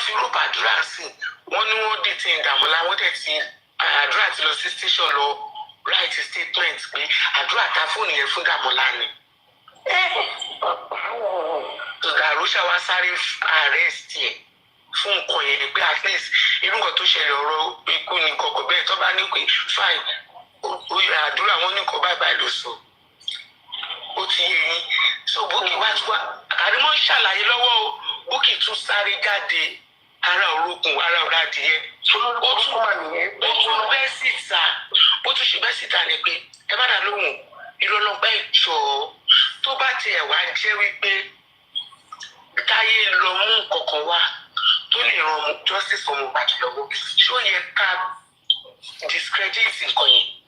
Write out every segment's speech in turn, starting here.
fi rúbà Àdúrà sí wọ́n ní wọ́n detain Dàmọ́lá wọ́n dẹ̀ ti Àdúrà ti lọ sí station lọ write statement pé Àdúrà ta fóònù yẹn fún Dàmọ́lá ni. Àròṣà wa sáré arrest ẹ̀ fún nǹkan yẹn pé at least irú nǹkan tó ṣẹlẹ̀ ọ̀rọ̀ ikú ni kọ̀ọ̀kan bẹ́ẹ̀ tó bá ní pé fine oyè Àdúrà wọn ní kọ́ báyìí ló sọ ó ti yé yín so Bukky wá tí wá Karimo ń ṣàlàyé lọ́wọ́ o Bukky tún sáré jáde ara òrókùn ara ọ̀rá adìyẹ ó tún bẹ́ síta ó tún ṣe bẹ́ síta ni pé ẹ má dà lóhùn ìrọ̀lọ́gbà ìjọ tó bá tiẹ̀ wá jẹ́ wípé táyé lọ mú kọ̀ọ̀kan wá tó lè ran justice for Mohbad lọ́wọ́ ṣó yẹ ká discredit nǹkan yẹn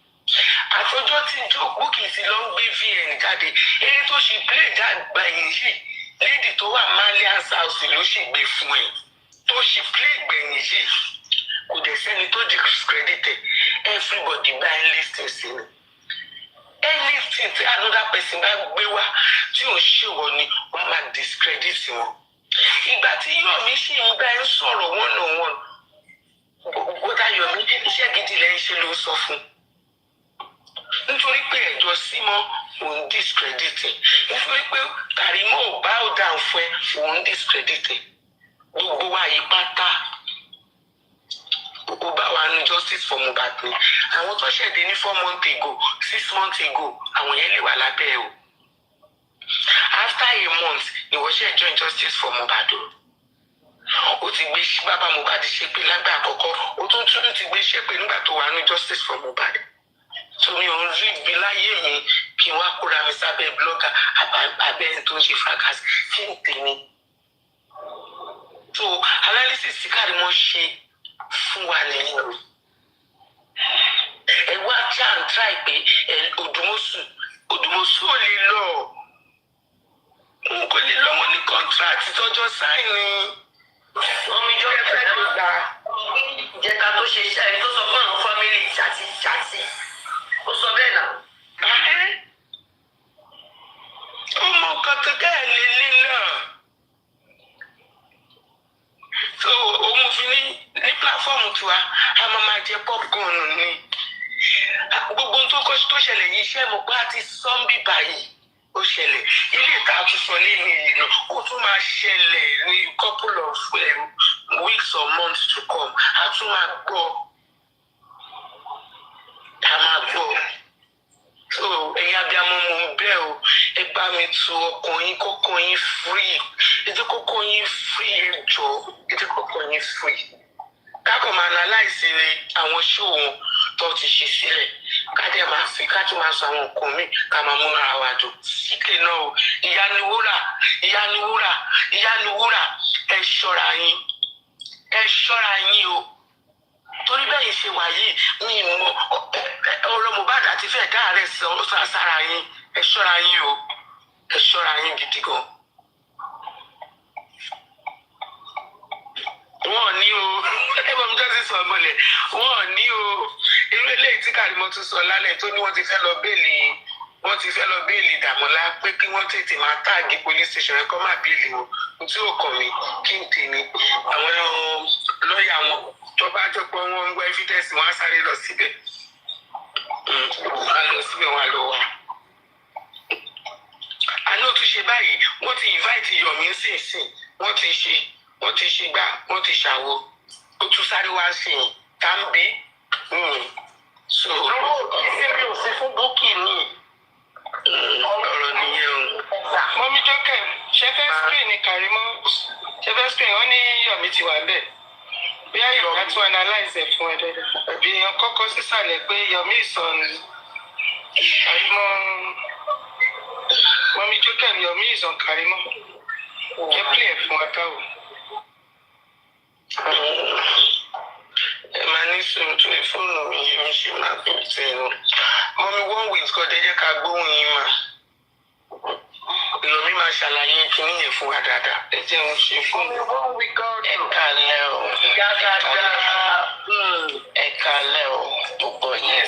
àtọjọ́ tí Bukky ti lọ ń gbé VN jáde èyí tó ṣe play dàgbà yìí lady tó wà Malians house ló ṣì gbé fún ẹ tó ṣe play gbẹ̀yìn yìí kò dẹ̀ sẹ́ni tó discredit everybody bá ẹ listen sí ni anything tí another person bá gbé wá tí ò ń ṣèwọ ni wọ́n máa discredit wọn ìgbà tí Yomi ṣì ń bá ẹ sọ̀rọ̀ one on one gbọ́dọ̀ Yomi iṣẹ́ gidi lẹ́yìn ṣe ló sọ fún nítorí pé ẹjọ́ símọ́ òun discredit nítorí pé Karimo ò bá ò dà fún ẹ òun discredit gbogbo wa yìí pátá ó bá wa ní justice for Mohbad ni àwọn tó ṣẹ̀dé ní 4 months ago 6 months ago àwọn yẹn lè wà lábẹ́ o after a month ìwọ ṣe join justice for Mohbad o ti gbé bàbá Mohbad ṣépè lágbà àkọ́kọ́ o tún ti gbé ṣépè nígbà tó wà ní justice for Mohbad so mi ò ń rí ibi láyé mi kí n wá kóra mi sábẹ́ blogger abẹ́ tó ń ṣe fracas kí n tèmi so analysis tí Karimo ṣe fún wa nìyẹn o ẹ wá tí à ń try pé Odùmọ̀ṣù ò lè lọ n kò lè lọ wọn ní contract tọjọ́ sáìn ni wọn mi jọ fẹ́ ló gbà jẹta tó ṣe iṣẹ́ ẹni tó sọ fún àwọn family ṣàtì ó sọ bẹ́ẹ̀ náà. ó mọ nǹkan tó kẹ́ ẹ̀ lélẹ̀ náà so òun fi ní platform tiwa a máa jẹ popcorn ni gbogbo tó ṣẹlẹ̀ yìí iṣẹ́ mo gbá ti sọ́ńbì báyìí ó ṣẹlẹ̀ ilé ìta àtúnṣọ nínú ìlú ó tún máa ṣẹlẹ̀ ní couple of weeks or months to come a tún máa gbọ́ so ẹ̀yin abiyamọ mo ń bẹ̀ o ẹ bá mi tu ọkàn yín kọ́kàn yín free ẹ jẹ́ kọ́kàn yín free ẹ jọ̀ọ́ ẹ jẹ́ kọ́kàn yín free kákan máa analyse àwọn ṣó wọn tó ti ṣe sílẹ̀ ká dẹ̀ máa fi ká tún máa sọ àwọn nǹkan míì ká máa múnú ara wa dùn síkè náà o ìyá ni wúrà ẹ ṣọ́ra yín o torí bẹ́ẹ̀ yìí ṣe wà yìí mi mọ ọ̀rọ̀ Mohbad àti fẹ́ẹ̀ dáàrẹ̀ sára yín ẹ ṣọ́ra yín o ẹ ṣọ́ra yín gidi gan. wọn ní o ẹ bọ́ mi jọ́ sí sọ ọmọlẹ̀ wọn ní o irú eléyìí tí Karimo tún sọ lálẹ́ tó ní wọ́n ti fẹ́ lọ béèlì Dàmọ́lá pé kí wọ́n tètè máa táàgì police station ẹ̀ kọ́ máa béèlì wọn tí ò kàn mí kí n tèmi àwọn lọ́ọ̀yà wọn tó bá jọ pé wọ́n ń gbọ́ evidence wọn á sáré lọ síbẹ̀ wọn á lọ wá. àná tún ṣe báyìí wọ́n ti invite Yomi sínsìn wọ́n ti ṣe gbá wọ́n ti ṣàwo ó tún sáré wá sí i tàbí so ìsinmi ò sí fún Bukky ní ọ̀rọ̀ nìyẹn o. mọ́mí Jokem ṣe fẹ́ screen ní Karimo ṣe fẹ́ screen wọ́n ní Yomi ti wà bẹ́ẹ̀ bí ayọ̀ ká tún analyze ẹ̀ fún ẹ dáadáa àbí kọ́kọ́ sísàlẹ̀ pé Yomi ìsọ̀n Karimo mọ́mí Jokem Yomi ìsọ̀n Karimo jẹ́ play ẹ̀ fún wa káwọ̀. ẹ máa ní sùúrù tó fóònù mi yé mi ṣe máa fi mi sẹ́nu mọ́mí one week kọ́ dẹ́jẹ́ ká gbóhùn yín mà Yomi máa ṣàlàyé kíní yẹn fún wa dáadáa ẹ jẹ́ òun ṣe fún mi. ẹ kálẹ́ o ẹ kálẹ́ o gbogbo yẹn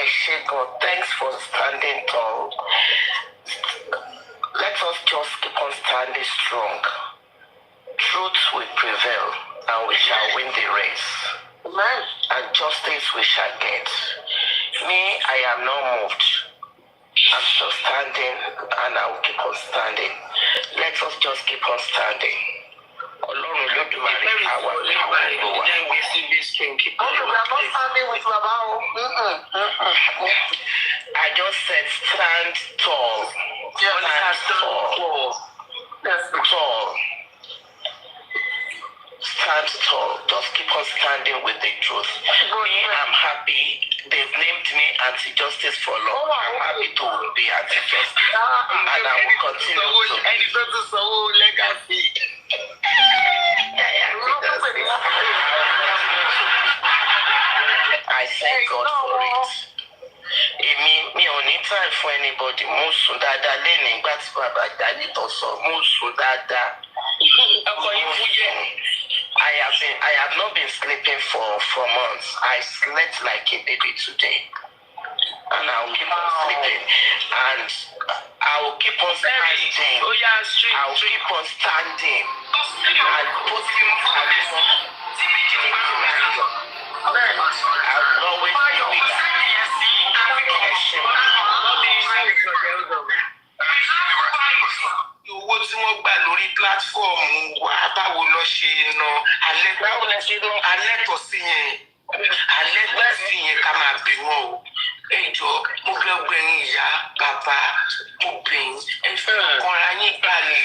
ẹ ṣé gan thanks for standing tall let us just keep on standing strong truth will prevail. and we shall win the race. Amen. And justice we shall get. Me, I am not moved. I'm still standing and I will keep on standing. Let us just keep on standing. Ọlọ́run Olódùmarè àwa gbogbo wa. I'm not standing with Baba. I just said stand tall. Stand tall. Tall. Stand tall. Just keep on standing with the truth. Me, I'm happy. They've named me anti-justice for long. I'm happy to be anti-justice. And I will continue to. Legacy. I thank God for it. Mi ò ní time for anybody. Mo sùn dáadáa lẹ́nu ìgbà tí bàbá Dàdí tó sọ. Mo sùn dáadáa. I have not been sleeping for months. I slept like a baby today. And I will keep on sleeping. And I will keep on standing. I will keep on standing. And putting I will always be with that. Owó tí wọ́n gbà lórí pílátífọ̀mù wa báwo lọ ṣe ná alẹ́tọ̀ sí yẹn ká máa bí wọn o. Ẹjọ́ mo fẹ́ gbẹ̀yìn ìyá bàbá mo bẹ̀yìn ẹ fọkànra yín balẹ̀.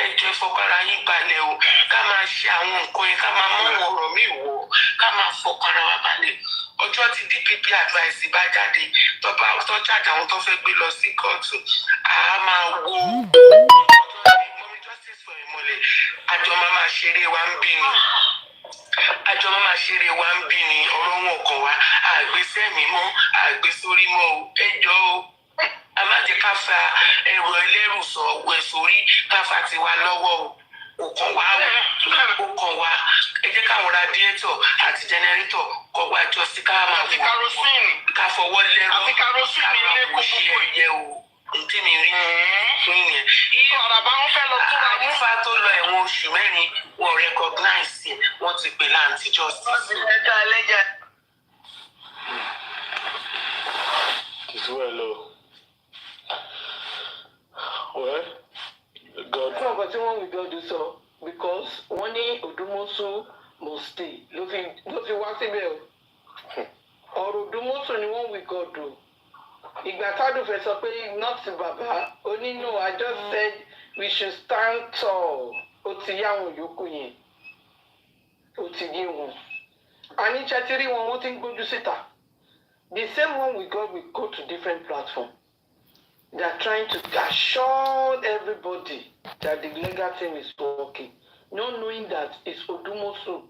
Ẹjọ́ fọkànra yín balẹ̀ o. Ká máa ṣe àwọn nǹkan yẹn ká máa mú ọ̀rọ̀ mi wò ká máa fọkànra wa balẹ̀. Ọjọ́ tí DPP advice bá jáde tó jáde àwọn tó fẹ́ gbé lọ sí kóòtù a máa wo mọ́mí justice for ìmọ̀lẹ̀ àjọ máa ṣeré wa ń bí ni ọ̀rọ̀ wọn kàn wá àgbésẹ́ mi mọ́ àgbésórí mọ́ o ẹjọ́ o a má jẹ́ ká fa ẹrù ẹlẹ́rù sórí ká fa tiwa lọ́wọ́ o kàn wá ẹ jẹ́ káwọn radiator àti generator kọ́ wá jọ sí ká máa wò ká fọwọ́ lẹ́rọ ká máa wò ṣe ẹ̀yẹ o ntí mi rí fún yẹn. Ọ̀rọ̀bá ń fẹ́ lọ tún àwọn ifá tó lọ ẹ̀wọ̀n oṣù mẹ́rin wọ́n recognize wọ́n ti pè láǹtí justice. Ẹ̀ka ẹlẹ́jà. It's well, well, God. Fún ọ̀pọ̀ tí wọ́n wí God sọ because wọ́n ní Òdùmọ̀ṣù must stay ló fi wá síbẹ̀ o. Ọ̀rọ̀ Òdùmọ̀ṣù ni wọ́n wí God o. Ìgbà tádùn fẹ́ sọ pé not bàbá onínú I just said we should stand tall. Ó ti yá àwọn yòókù yẹn. Ó ti yé wọn. Àní ṣẹ́tírí wọn wọ́n ti ń gbójú síta. The same one we got will go to different platforms. They are trying to assure everybody that the legal team is working, not knowing that it's Òdùmọ̀ṣù.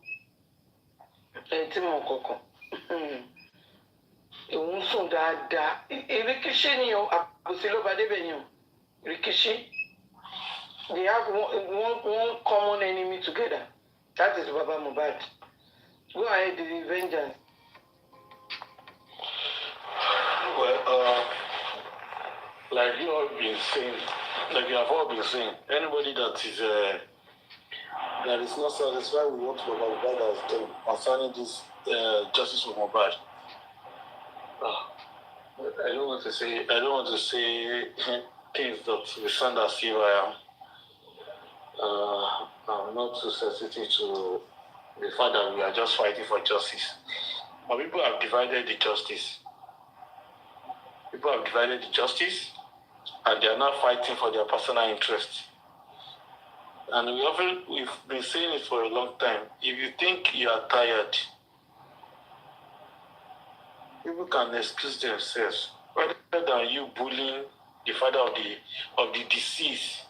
Tí mo kọ̀ọ̀kan. Òun sùn dáadáa. Ìrìkíṣí ni o, àbòsí ló bá débẹ̀ ni o. Ìrìkíṣí. They have one common enemy together. That is Baba Mohbad. Go ahead, the vengeance. Well, like you all been saying, like you have all been saying, anybody that is not satisfied with what Baba Mohbad has done concerning this justice for Mohbad, I don't want to say things that will sound as if I'm not too sensitive to the fact that we are just fighting for justice. But people have divided the justice. People have divided the justice, and they are now fighting for their personal interests. And we've been saying it for a long time. If you think you are tired, people can excuse themselves rather than you bullying the father of the deceased.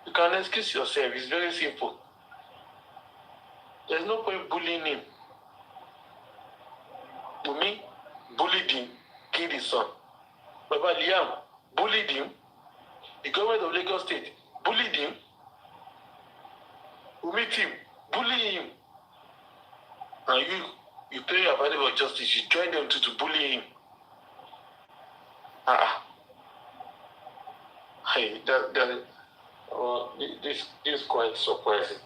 You can excuse yourself. It's very simple. There's no point bullying him. Bumi bullied him, killed his son. Baba Liam bullied him. The government of Lagos State bullied him. We meet him, bully him. And you pay your value of justice, you join them to bully him. Hey, this is quite surprising.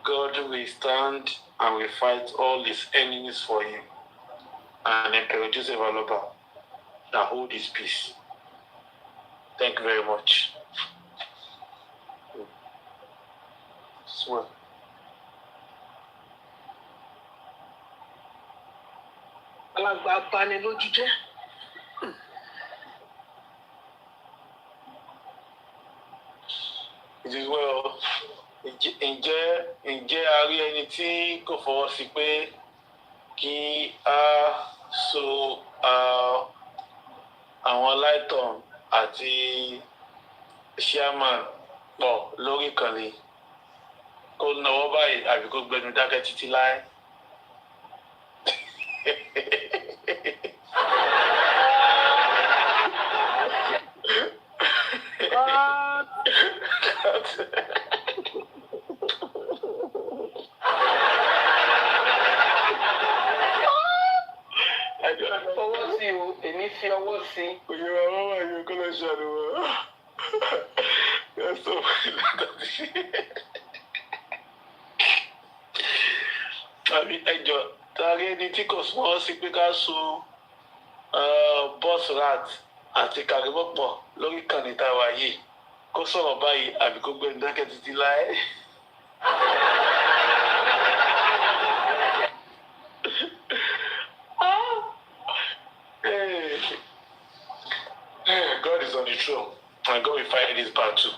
God will stand and will fight all his enemies for him. And Emperor Joseph Aloba that hold his peace. Thank you very much. Swear. alàgbà bani lójú jẹ́. It is well. Ǹjẹ́ a rí ẹni tí kò fọwọ́ sí pé kí a so àwọn láìtàn àti chairman pọ̀ lórí ìkànnì kó náwó báyìí àbí kó gbẹnu dákẹ́ títí láé. Fọwọ́ sí o, èmi fi ọwọ́ sí. Òye wa wọ́n wà yóò kọ́ lọ ṣàlùwọ̀. Yẹ́sọ̀ àbí ẹjọ́ tààrí ẹni tí kò súnmọ́ sí pé ká so bus rat àti kàrímọ́pọ̀ lórí ìkànnì táwa yìí kó sọ̀rọ̀ báyìí àbí kó gbẹ́ni dákẹ́ títí láé. God is on the throne, and God will fight this battle.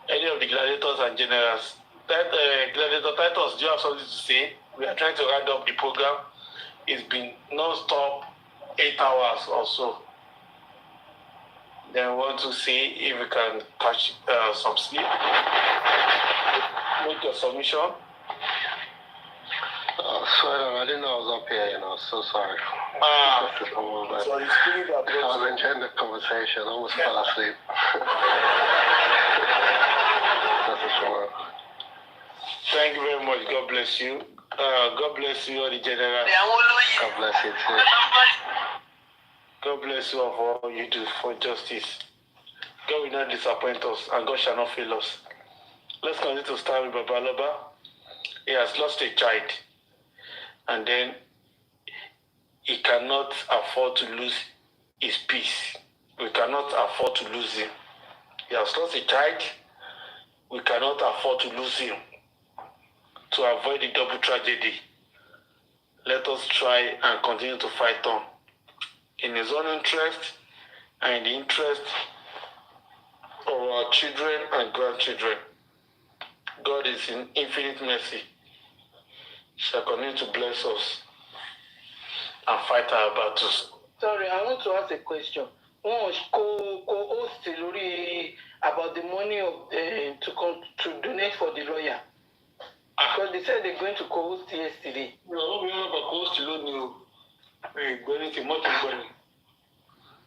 Any of the gladiators and generals, Gladiator Titus, do you have something to say? We are trying to round up the program. It's been non-stop 8 hours or so. Then we want to see if we can catch some sleep. Make your submission. Sorry, I didn't know I was up here, so sorry. So the spirit that I was enjoying the conversation, I almost fell asleep. That's for sure. Thank you very much. God bless you. God bless you, all the generals. God bless you too. God bless you for all you do for justice. God will not disappoint us, and God shall not fail us. Let's continue to start with Baba Aloba. He has lost a child, and then he cannot afford to lose his peace. We cannot afford to lose him. He has lost a child. We cannot afford to lose him. To avoid the double tragedy, let us try and continue to fight on in his own interest and in the interest of our children and grandchildren. God is in infinite mercy, shall continue to bless us and fight our battles. Sorry, I want to ask a question. One co-host lórí about the money of to donate for the lawyer. Because they said they're going to co-host yesterday. No, we have a co-host alone. We're going to much money.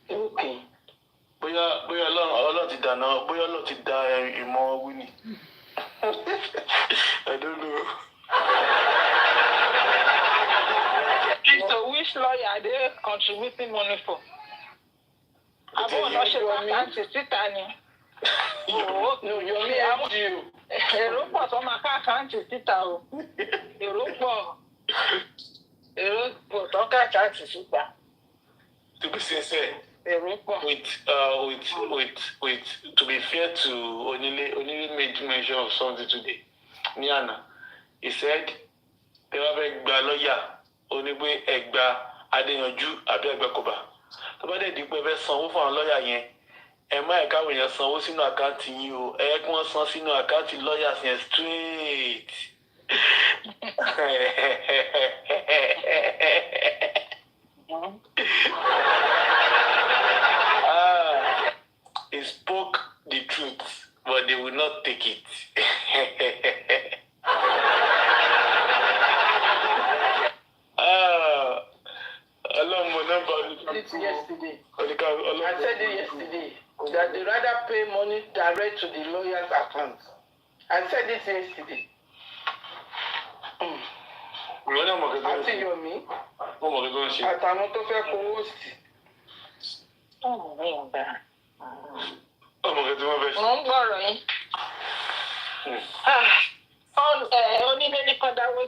Okay. Bóyá Ọlọ́run ti dáná, bóyá Ọlọ́run ti dá ìmọ̀ Winnie. I don't know. So which lawyer are they contributing money for? Àbọ̀ ọ̀nà ṣe pàtàkì síta ni. No, you only have you. Èrò pọ̀ tó máa ká àkáǹtì síta o. Èrò pọ̀ tó ká àkáǹtì síta. To be sincere, Èrò pọ̀. with to be fair to Onile made mention of something today. Niana, he said, "They have a lawyer, only way egba Adeyanju àbí Egba Koba. Tó bá dé di pé fẹ́ sanwó fún àwọn lọ́ọ̀yà yẹn, ẹ má ẹ̀ka àwọn èèyàn sanwó sínú àkáǹtì yín o, ẹ kí wọ́n san sínú àkáǹtì lọ́ọ̀yà yẹn straight." He spoke the truth, but they will not take it. Yesterday. I said it yesterday that they rather pay money direct to the lawyer's account. I said it yesterday. Àti Yomi. Àtàwọn tó fẹ́ kó host. Mo ń gbọ́rọ̀ yín.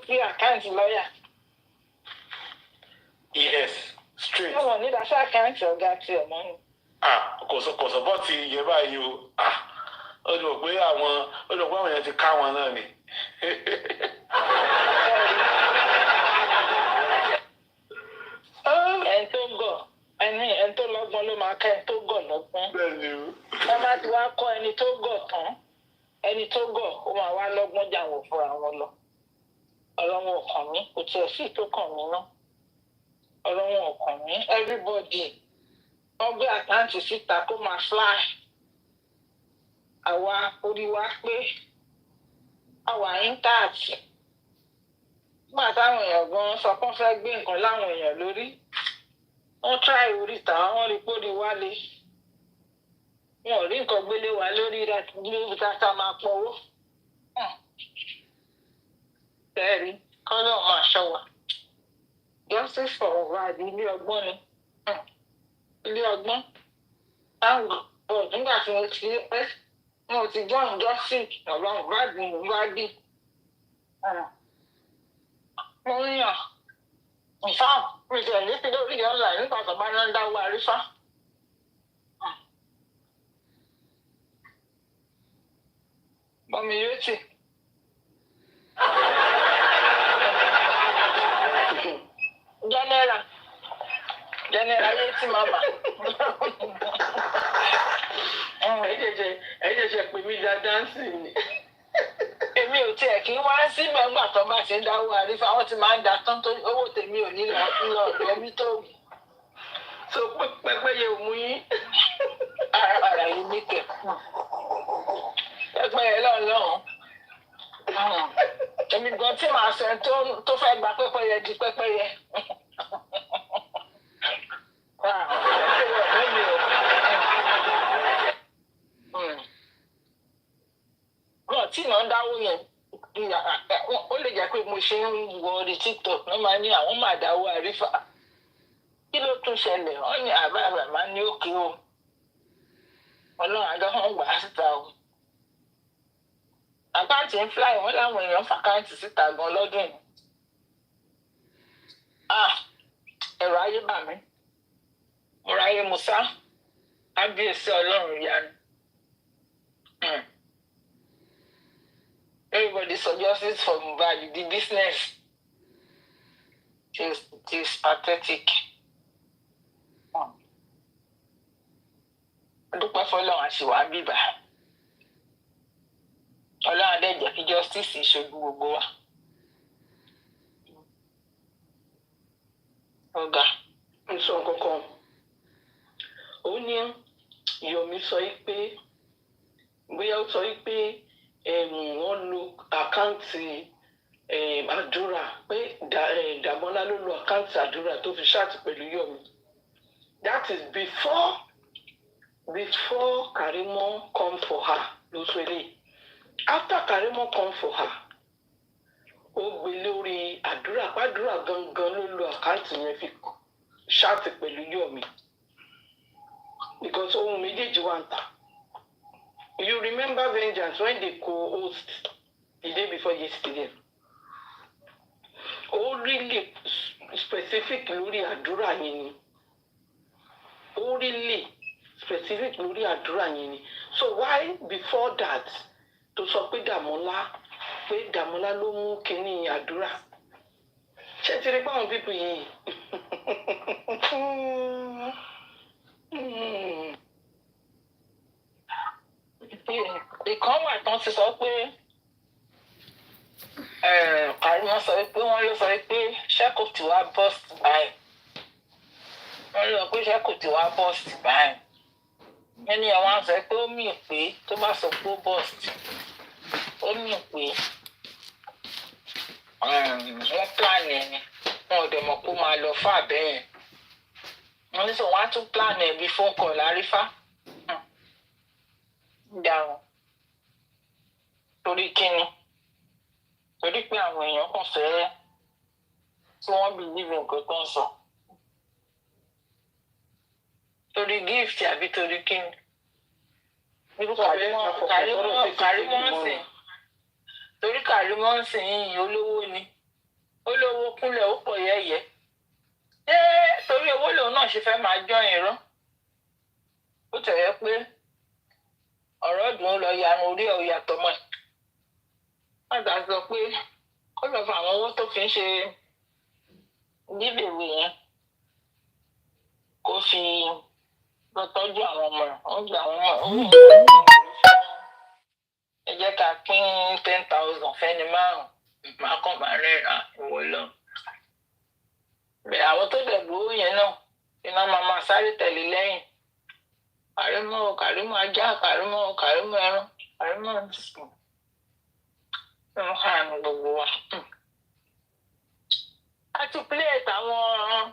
sí àkáǹtì lọ́ọ̀yà. Yes, straight. Ṣé wọ́n ní ìdásí àkáǹtì ọ̀gá ti ọ̀mọ́ ni? Kò sọ́pọ́ọ̀tì iye báyìí o. Ó lọ pé àwọn èèyàn ti ká wọn náà ni. Ẹni tó gọ̀ ẹni tó lọ́gbọ́n ló máa kẹ́ ẹni tó gọ̀ lọ́gbọ́n. Bẹ́ẹ̀ni o. Wọ́n bá ti wá kọ́ ẹni tó gọ̀ tán ẹni tó gọ̀ ó máa wá lọ́gbọ́n jà wọ́n fúnra wọn lọ. Ọlọ́run ò kàn mí kò tiẹ̀ sí tó kàn mí ná. Ọlọ́run ò kàn mí everybody wọ́n gbé àkáǹtì síta kó máa fly. Àwa orí wa pé àwa íńtáàtì. Nígbà táwọn èèyàn gan sọ pé wọ́n fẹ́ gbé nǹkan láwọn èèyàn lórí. Wọ́n try oríta wọ́n rí pórí wálé. Wọn ò rí nǹkan gbélé wa lórí níbi tá máa pọ̀wó. Bẹ́ẹ̀ni kọ́ náà máa ṣọ́ wa. Justice for Mohbad ilé ọgbọ́n ni. Ilé ọgbọ́n. Nígbà tí mo ti join justice ọ̀rọ̀ Mohbad ni mo bá dé. Mo ń yàn. Ìfá mi ti ẹ̀lé sí lórí ọ̀la nígbà tó bá náà ń dáwọ́ àrífá. Mọ̀mí yóò tì. General yóò tì màmá. Ẹ jẹ́ pè mí dáadáa sí ni. Èmi ò tiẹ̀ kí wá sí mẹ́gbà tó bá ṣe ń dáwọ́ àrífà wọ́n ti máa ń da tán tó owó tèmi ò ní lọ ọ̀dọ̀ mi tó wù. So pẹ́pẹ́yẹ ò mú yín. Ara yìí ní kẹ̀. Pẹ́pẹ́yẹ lọ́hùn-ún. Èmi gan tí màá sọ tó fẹ́ gba pẹ́pẹ́yẹ di pẹ́pẹ́yẹ. Wọ́n tí náà dáwó yẹn ó lè jẹ́ pé mo ṣe ń wọ orí TikTok wọ́n máa ní àwọn máa dáwó àrífà. Kí ló tún ṣẹlẹ̀? Wọ́n ní àbá máa ní òkè o. Ọlọ́run àjọ wọn gbà á síta o. Àkáǹtì ń fly wọ́n láwọn èèyàn fàkáǹtì síta gan lọ́dún yìí. Ẹ̀rọ ayé bà mí. Mo ráyé Musa. Ábíyèsí Ọlọ́run ìyanu. Everybody suggests for Mohbad the business. It is pathetic. Dúpẹ́ fọlọ́run àṣìwà bíbà. Ọlọ́run adé jẹ́ kí justice ṣojú gbogbo wa. Ọ̀gá. Ń sọ kankan. Ó ní Yomi sọ pé bóyá ó sọ pé wọ́n lo àkáǹtì Adura pé Demola ló lo àkáǹtì Adura tó fi ṣáàtì pẹ̀lú Yomi. That is before Karimo come for her ló sọ eléyìí. After Karimo come for her ó gbé lórí Adura pàdúrà gangan ló lo àkáǹtì yẹn fi ṣáàtì pẹ̀lú Yomi because ohun méjèèjì wà ń tà. You remember Vengeance when they co-host the day before yesterday? Ó really specific lórí àdúrà yẹn ni. Ó really specific lórí àdúrà yẹn ni. So why before that tó sọ pé Demola ló mú kíní àdúrà? Ṣé ti rí báwọn bíbí yìí? Ìkan wà tán ti sọ pé Karimo sọ pé wọ́n ló sọ pé ṣẹ́kù tí wàá bust báyìí. Wọ́n lọ pé ṣẹ́kù tí wàá bust báyìí. Ẹni àwọn á sọ pé ó mì pé tó bá sọ pé ó bust. Ó mì pé wọ́n plan ẹni. Wọn ò dẹ̀ mọ̀ pé ó máa lọ fún àbẹ́yẹn. Wọ́n ní sọ wọ́n á tún plan ẹ̀ bí phone call lárífá. Dáhùn. Torí kíni? Torí pé àwọn èèyàn kàn fẹ́ tí wọ́n believe nǹkan tó ń sọ. Torí gift àbí torí kíni? Irú Karimo ń sìn. Torí Karimo ń sìn yìí olówó ni. ó lówó kúnlẹ̀ ó pọ̀ yẹ́yẹ́ ṣé torí owó lòun náà ṣe fẹ́ máa jọyìn irọ́ ó tẹ̀yẹ pé ọ̀rọ̀ dùn ún lọ yanu orí ẹ̀ ó yàtọ̀ mọ́ ẹ̀ àgbà sọ pé kó lọ fún àwọn owó tó fi ń ṣe bíbèwé yẹn kó fi lọ tọ́jú àwọn ọmọ rẹ̀ wọ́n gba àwọn ọmọ òun ẹ jẹ́ ká pín 10,000 fẹ́ni márùn-ún máa kàn máa rẹ́ra ìwọ lọ. bẹ́ẹ̀ àwọn tó dẹ̀ gbowó yẹn náà iná máa sáré tẹ̀lé lẹ́yìn kàrímọ́ ajá kàrímọ́ ẹran kàrímọ́ ìsìn ń hàn gbogbo wa. a ti plate àwọn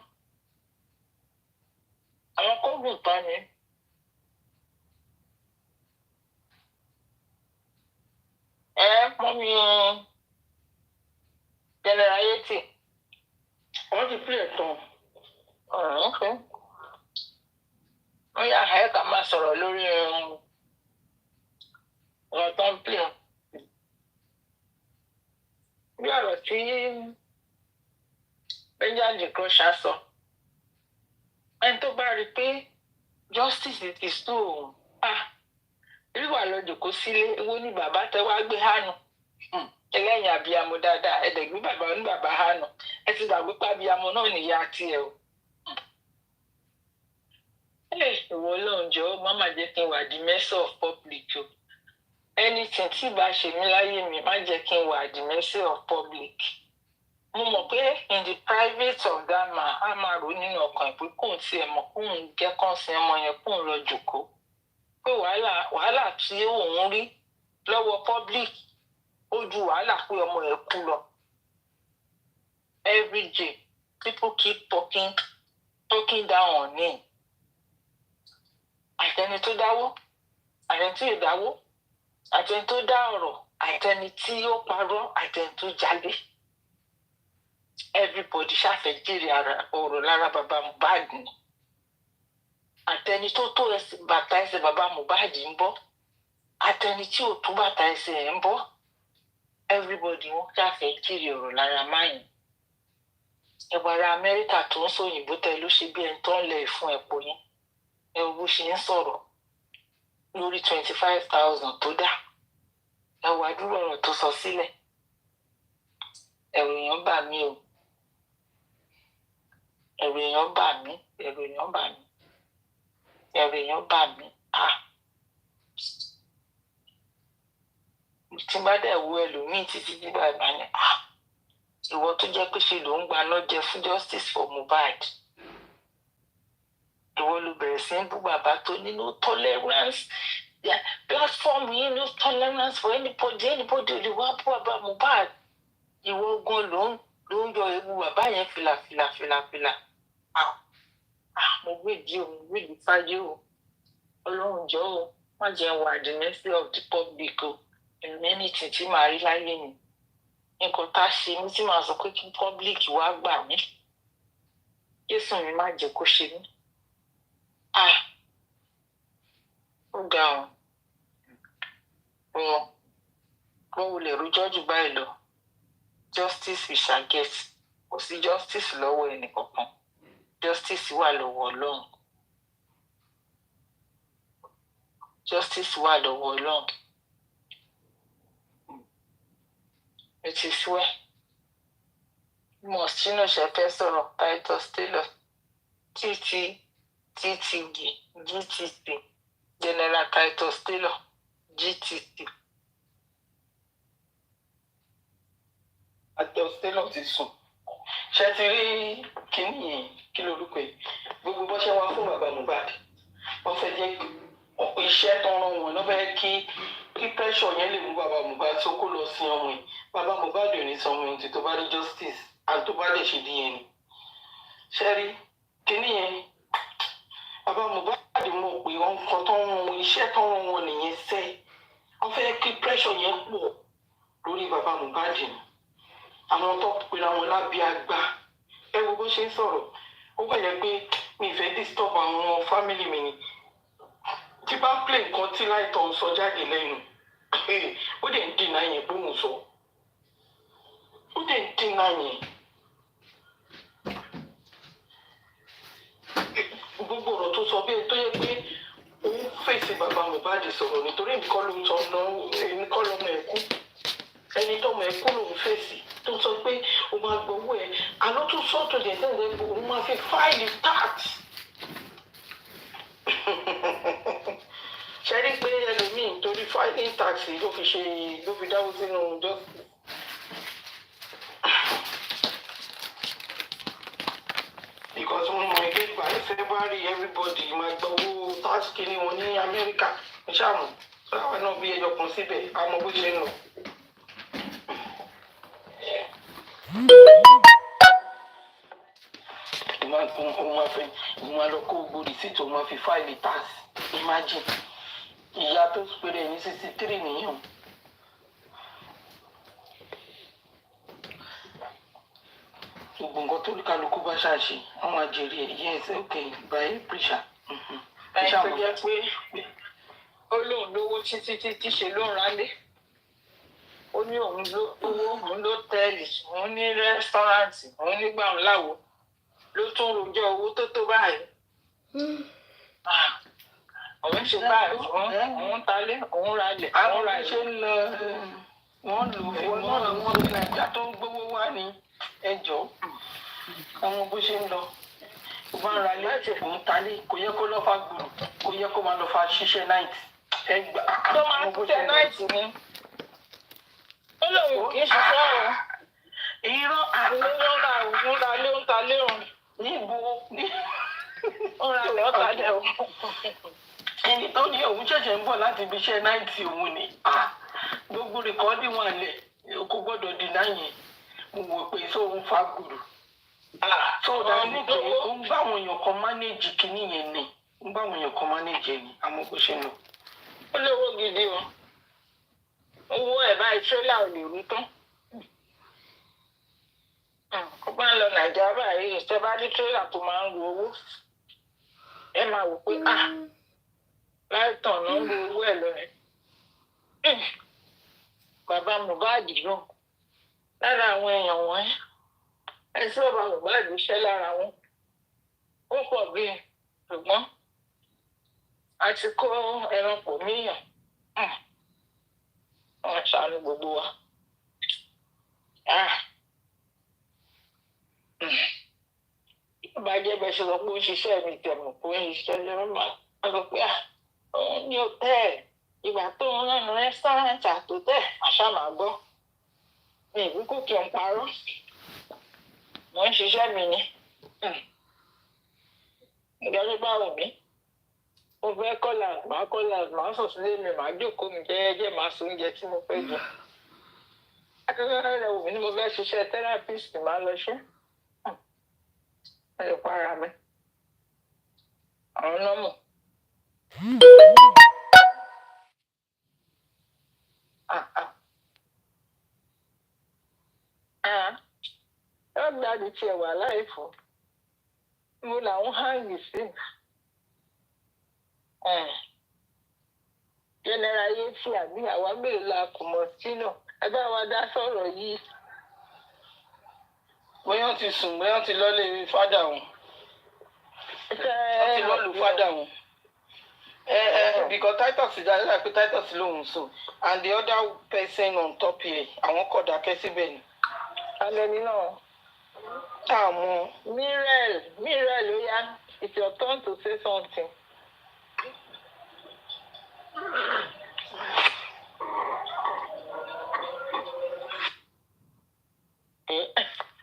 kóògùn tán ni. Mọ́mí General Yeti. wọ́n ti plate tán. Okay. wọ́n yà á ká máa sọ̀rọ̀ lórí ọ̀rọ̀ tó ń pè ọ́. bí ọ̀rọ̀ tí Benjamin Crusher sọ ẹni tó bá rí i pé justice ti tó rí wà lọ́jọ́ kó sílé owó ní bàbá tẹ wá gbé hánu ẹlẹ́yìn abiyamọ dáadáa ẹ̀dẹ̀gbé bàbá ní bàbá hánu ẹ ti gbàgbé pé abiyamọ náà nìyá tiẹ̀ o. ìwọ Ọlọ́run jọ̀ọ́ má má jẹ́ kí n wà di mercy of public o anything tí bá ṣe mí láyé mi má jẹ́ kí n wà di mercy of public. mo mọ̀ pé in the private of that man á máa rò nínú ọkàn ìpín kóun tiẹ̀ mọ̀ kóun jẹ́ kán sin ọmọ yẹn kóun lọ jòkó pé wàhálà tí òun rí lọ́wọ́ public ó ju wàhálà pé ọmọ yẹn kú lọ. every day people keep talking down on him. àtẹni tó dáwó àtẹni tí ò dáwó àtẹni tó dá ọ̀rọ̀ àtẹni tí ó parọ́ àtẹni tó jalè. everybody ṣàfẹ́ jèrè ọ̀rọ̀ lára bàbá Mohbad ni. àtẹni tó tó bàtà ẹsẹ̀ bàbá Mohbad ń bọ́ àtẹni tí ò tó bàtà ẹsẹ̀ ẹ̀ ń bọ́ everybody wọn ṣàfẹ́ jèrè ọ̀rọ̀ lára máyìn. ẹ̀wà ara Amẹ́ríkà tó ń sòyìnbó tẹ ló ṣe bí ẹni tó ń lẹ̀ fún ẹ̀pọ̀ yẹn ẹ wo bó ṣe ń sọ̀rọ̀ lórí 25,000 tó dá ẹ wá dúró ọ̀rọ̀ tó sọ sílẹ̀ ẹ̀rù èèyàn bà mí o ẹ̀rù èèyàn bà mí ẹ̀rù èèyàn bà mí ẹ̀rù èèyàn bà mí tí bá dẹ̀ wo ẹlòmíì títí tí bàbá ní ìwọ tó jẹ́ pé ṣe ló ń gbaná jẹ fún justice for Mohbad ìwọ ló bẹ̀rẹ̀ sí ń bú bàbá tó ní no tolerance platform yìí no tolerance for anybody ò lè wá bú bàbá Mohbad ìwọ gan ló ń yọ ewu bàbá yẹn fìlà mo gbèdí o mo gbèdí fáyé o Ọlọ́run jọ̀ọ́ o má jẹ́ wà the mercy of the public o anything tí màá rí láyé mi nǹkan tá a ṣe mí tí màá sọ pé kí public wá gbà mí Jésù mi má jẹ́ kó ṣe mí. ó ga wọn ò lè rojọ́ jù báyìí lọ justice we shall get kò sí justice lọ́wọ́ ẹnìkankan justice wà lọ́wọ́ Ọlọ́run justice wà lọ́wọ́ Ọlọ́run it is well mọ̀sínú ṣẹ̀fẹ́ sọ̀rọ̀ Titus Taylor TTG GTC General Titus Taylor GTC. Titus Taylor ti sùn ṣe ti rí kínní yìí kí lorúkọ yìí gbogbo bó ṣe wá fún bàbá Mohbad wọ́n fẹ́ jẹ́ iṣẹ́ tó ń rán wọn lọ́fẹ́ kí pressure yẹn lè mú bàbá Mohbad tó kó lọ sí ọmọ yìí bàbá Mohbad ò ní sọ ọmọ yìí tó bá rí justice àti tó bá lè ṣe díẹ̀ ni ṣe rí kínní yẹn bàbá Mohbad mọ̀ pé wọ́n kọ́ tó ń rán iṣẹ́ tó ń rán wọn nìyẹn sẹ́ wọ́n fẹ́ kí pressure yẹn pọ̀ lórí bàbá Mohbad ni àwọn tó pera wọn lábẹ́ àgbà ẹ wo bó ṣe ń sọ̀rọ̀ ó bẹ̀rẹ̀ pé mi ìfẹ́ disturb àwọn family mi ni tí bá play nǹkan tí láìtọ́ ń sọ jáde lẹ́nu ó dẹ̀ ń dínà yẹn bóun sọ ó dẹ̀ ń dínà yẹn gbogbo ọ̀rọ̀ tó sọ bí ẹni tó yẹ pé òun fèsì bàbá Mohbad sọ̀rọ̀ nítorí nǹkan ló ń sọ náà nǹkan lọ́mọ ẹ̀ kú ẹni tọ́mọ ẹ̀ kú lòun fèsì tó sọ pé o máa gbowó ẹ̀ àlọ́ tún sọ́ọ̀tù dẹ̀ tẹ́lẹ̀ pé òun máa fi fáìlì tax ṣe rí pé ẹlòmíì torí fáìlì tax ló fi dáwó sínú justice. Because when we get by February, everybody might go tax kini wọn ní America. Ṣáàmù, sáwọn náà bí ẹjọ́ kan síbẹ̀, àmọ́ bó ṣe ń lọ. Mo máa lọ kó gbogbo rìsíìtì, mo máa fi fáìlì tax. Imagine, ìyá tó péré ní 63 nìyẹn. Gbogbo nǹkan tó kálukú bá ṣàṣe àwọn àjèrè yes okay by pressure. Báyìí tó jẹ́ pé ó lóun lówó títí ṣe ló ń rálé ó ní òun lówó òun lótẹ́ẹ̀lì òun ní rẹ́sítọ́ráǹtì òun nígbà òun láwo ló tún rojọ́ owó tó báyìí. Òun ṣe báyìí òun talé òun ralẹ̀ àwọn ṣe ń lọ wọ́n lò wọ́n nàìjíríà tó ń gbówó wá ní ẹjọ́ àwọn bó ṣe ń lọ ó bá ń ra ilé òun talé kò yẹ kó lọ́ fa gbòòrò kò yẹ kó máa lọ fa ṣiṣẹ́ náìtì ẹgbà tó máa ń ṣiṣẹ́ náìtì ni ó lóun kì í ṣiṣẹ́ o irọ́ òun ra òun ra lé òun talé òun níbo ó ra lé òun talé òun. ẹni tó ní òun ṣẹ̀ṣẹ̀ ń bọ̀ láti ibi iṣẹ́ náìtì òun ni gbogbo rìkọ́dì wọn lẹ̀ kò gbọ́dọ̀ dínà yẹn mo wò pé sóun fa gbòòrò tó dájú pé ó ń bá àwọn èèyàn kan mánéèjì kínní yẹn ni ń bá àwọn èèyàn kan mánéèjì ẹni àmọ́ bó ṣe ń lọ. Ó lówó gidi o owó ẹ̀ báyìí tírélà ò lè rú tán ó bá ń lọ Nàìjíríà báyìí ìṣẹ́ bá ní tírélà tó máa ń ru owó ẹ máa wò pé láì tàn náà ń ru owó ẹ̀ lọ rẹ̀ bàbá Mohbad náà lára àwọn èèyàn wọ̀nyí ẹsẹ bàbá Mohbad ṣẹ́ lára wọn ó pọ̀ bíi ṣùgbọ́n a ti kó ẹranko míyàn wọn ṣàánú gbogbo wa. Ìbàjẹ́ bẹ́ẹ̀ ṣe sọ pé ó ń ṣiṣẹ́ mi tẹ̀mọ̀ pé ó ń ṣiṣẹ́ lẹ́rọ̀ máa ń sọ pé òun ní hòtẹ́ẹ̀lì ìgbà tó ń rán rẹ́sítọ́ráǹtì àtòtẹ́ àṣà máa gbọ́ ní ìbúkú kí n parọ́ mo ń ṣiṣẹ́ mi ni ìdájọ́ bá wù mí mo fẹ́ kọ́là máa sùn sílé mi máa jókòó mi jẹ́jẹ́ máa sùn oúnjẹ tí mo fẹ́ jẹ akẹ́kọ̀ọ́ rẹ̀ wù mí ni mo fẹ́ ṣiṣẹ́ therapist máa lọ ṣe ẹ lè para mi àwọn nọ́mù. Dáàdì tiẹ̀ wà láìfọ́ mo làwọn háàngì sí jẹnẹra yéésì àbí àwa mélòó la kò mọ̀ sínú ẹ bá wa dá sọ̀rọ̀ yìí. bóyá ti sùn bóyá ti lọ́lé fádà wọn ti lọ́lù fádà wọn because Titus jáde láì pé Titus lòun sùn and the other person on top here àwọn kọ̀ dákẹ́ síbẹ̀ ni. alẹ́ ní náà. Mirel, ó yá. It's your turn to say something.